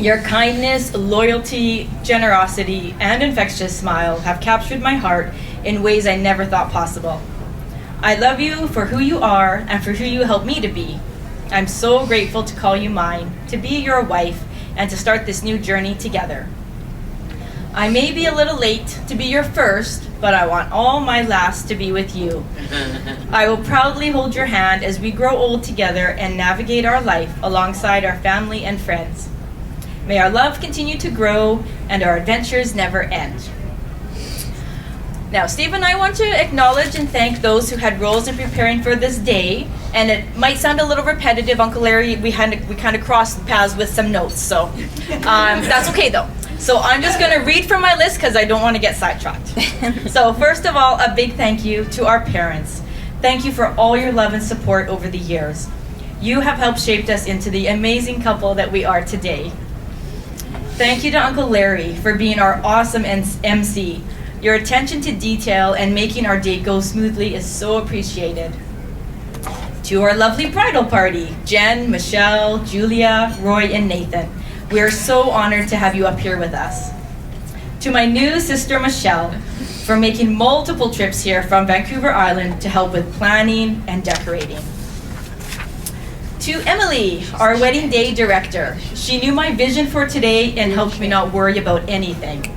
Your kindness, loyalty, generosity, and infectious smile have captured my heart in ways I never thought possible. I love you for who you are and for who you helped me to be. I'm so grateful to call you mine, to be your wife, and to start this new journey together. I may be a little late to be your first, but I want all my last to be with you. I will proudly hold your hand as we grow old together and navigate our life alongside our family and friends. May our love continue to grow and our adventures never end. Now, Steve and I want to acknowledge and thank those who had roles in preparing for this day. And it might sound a little repetitive, Uncle Larry, we kind of crossed paths with some notes, so that's okay though. So I'm just going to read from my list because I don't want to get sidetracked. So first of all, a big thank you to our parents. Thank you for all your love and support over the years. You have helped shape us into the amazing couple that we are today. Thank you to Uncle Larry for being our awesome MC. Your attention to detail and making our day go smoothly is so appreciated. To our lovely bridal party, Jen, Michelle, Julia, Roy, and Nathan. We are so honored to have you up here with us. To my new sister, Michelle, for making multiple trips here from Vancouver Island to help with planning and decorating. To Emily, our wedding day director. She knew my vision for today and helped me not worry about anything.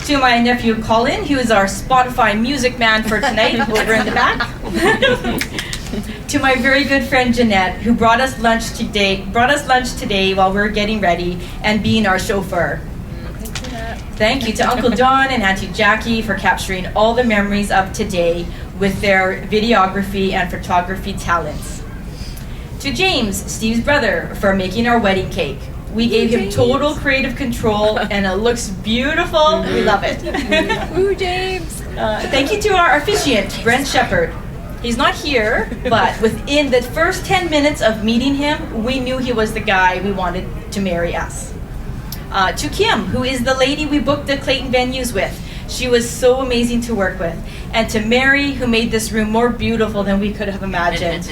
To my nephew Colin, who is our Spotify music man for tonight, over in the back. To my very good friend Jeanette, who brought us lunch today while we were getting ready and being our chauffeur. Thank you to Uncle Don and Auntie Jackie for capturing all the memories of today with their videography and photography talents. To James, Steve's brother, for making our wedding cake. We gave him total creative control and it looks beautiful. We love it. Woo, James. Thank you to our officiant, Brent Shepard. He's not here, but within the first 10 minutes of meeting him, we knew he was the guy we wanted to marry us. To Kim, who is the lady we booked the Clayton venues with. She was so amazing to work with. And to Mary, who made this room more beautiful than we could have imagined.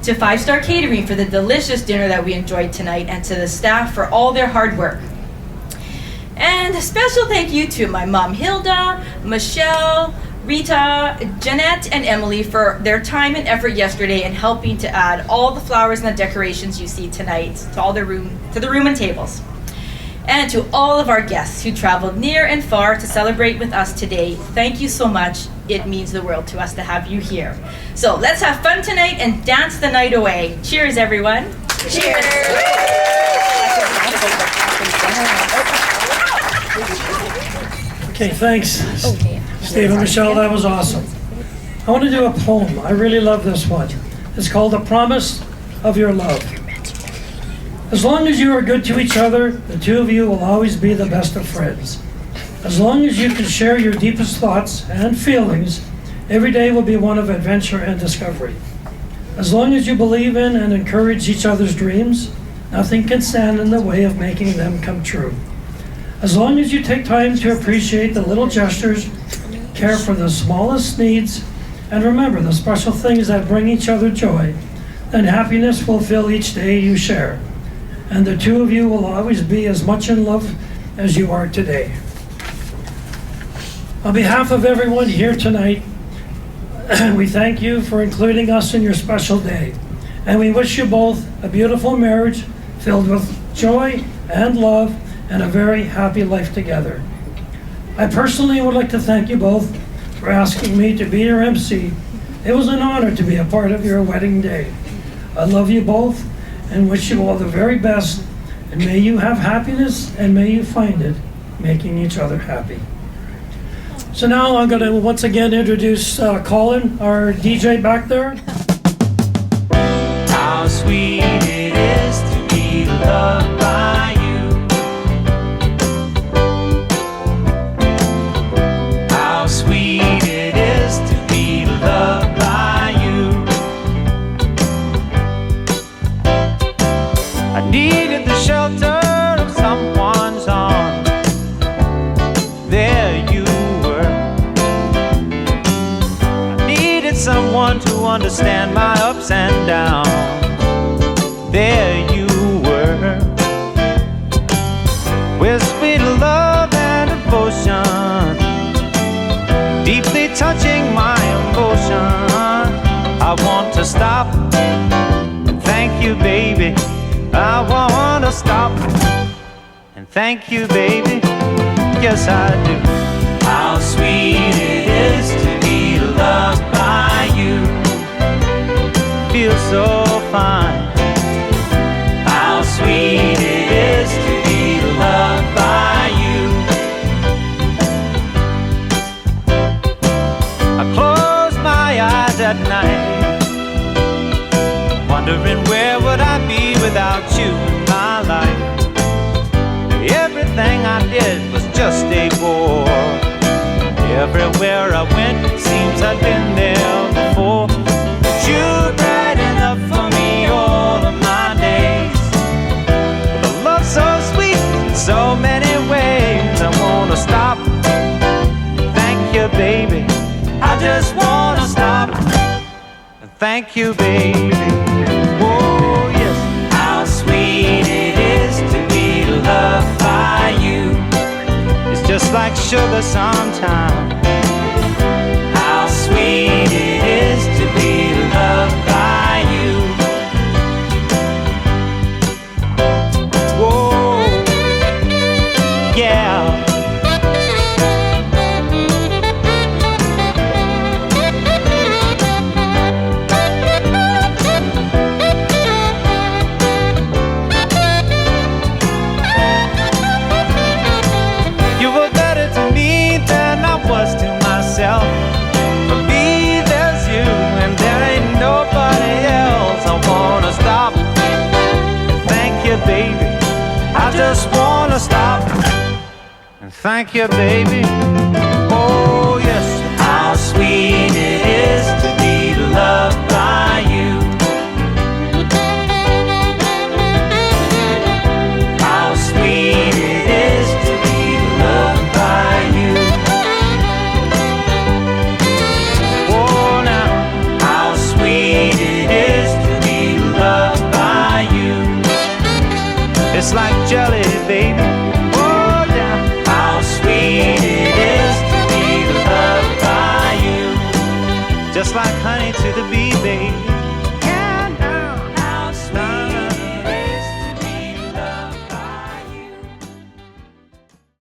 To 5-Star Catering for the delicious dinner that we enjoyed tonight, and to the staff for all their hard work. And a special thank you to my mom Hilda, Michelle, Rita, Jeanette, and Emily for their time and effort yesterday in helping to add all the flowers and the decorations you see tonight to the room and tables. And to all of our guests who traveled near and far to celebrate with us today, thank you so much. It means the world to us to have you here. So let's have fun tonight and dance the night away. Cheers, everyone. Cheers. Okay, thanks, Steve and Michelle. That was awesome. I want to do a poem. I really love this one. It's called The Promise of Your Love. As long as you are good to each other, the two of you will always be the best of friends. As long as you can share your deepest thoughts and feelings, every day will be one of adventure and discovery. As long as you believe in and encourage each other's dreams, nothing can stand in the way of making them come true. As long as you take time to appreciate the little gestures, care for the smallest needs, and remember the special things that bring each other joy, then happiness will fill each day you share. And the two of you will always be as much in love as you are today. On behalf of everyone here tonight, we thank you for including us in your special day. And we wish you both a beautiful marriage filled with joy and love and a very happy life together. I personally would like to thank you both for asking me to be your MC. It was an honor to be a part of your wedding day. I love you both and wish you all the very best, and may you have happiness and may you find it making each other happy. So now I'm going to once again introduce Colin, our DJ back there. How sweet it is to be loved by you. How sweet it is to be loved by you. I needed the shelter of someone's arms. There you were. I needed someone to understand my ups and downs. There you were. With sweet love and devotion, deeply touching my emotion. I want to stop and thank you, baby. I want to stop and thank you, baby. yes I do. How sweet it is to be loved by you. Feels so fine. How sweet it is to be loved by you. I close my eyes at night, wondering where would I be without you in my life. Everything I did was just a bore. Everywhere I went, it seems I'd been there before. But you're bright enough for me all of my days. With a love so sweet in so many ways, I wanna stop. Thank you, baby. I just wanna stop. Thank you, baby. Oh, yes. How sweet it is to be loved by you. It's just like sugar sometimes. How sweet it is to be loved by you. Whoa, yeah. Was to myself. For me, there's you, and there ain't nobody else. I wanna stop. Thank you, baby. I just wanna stop. And thank you, baby. Oh, yes. How sweet it is to be loved by you. How sweet it is to be loved by you. It's like jelly, baby. Oh, yeah. How sweet it is to be loved by you. Just like honey to the bee.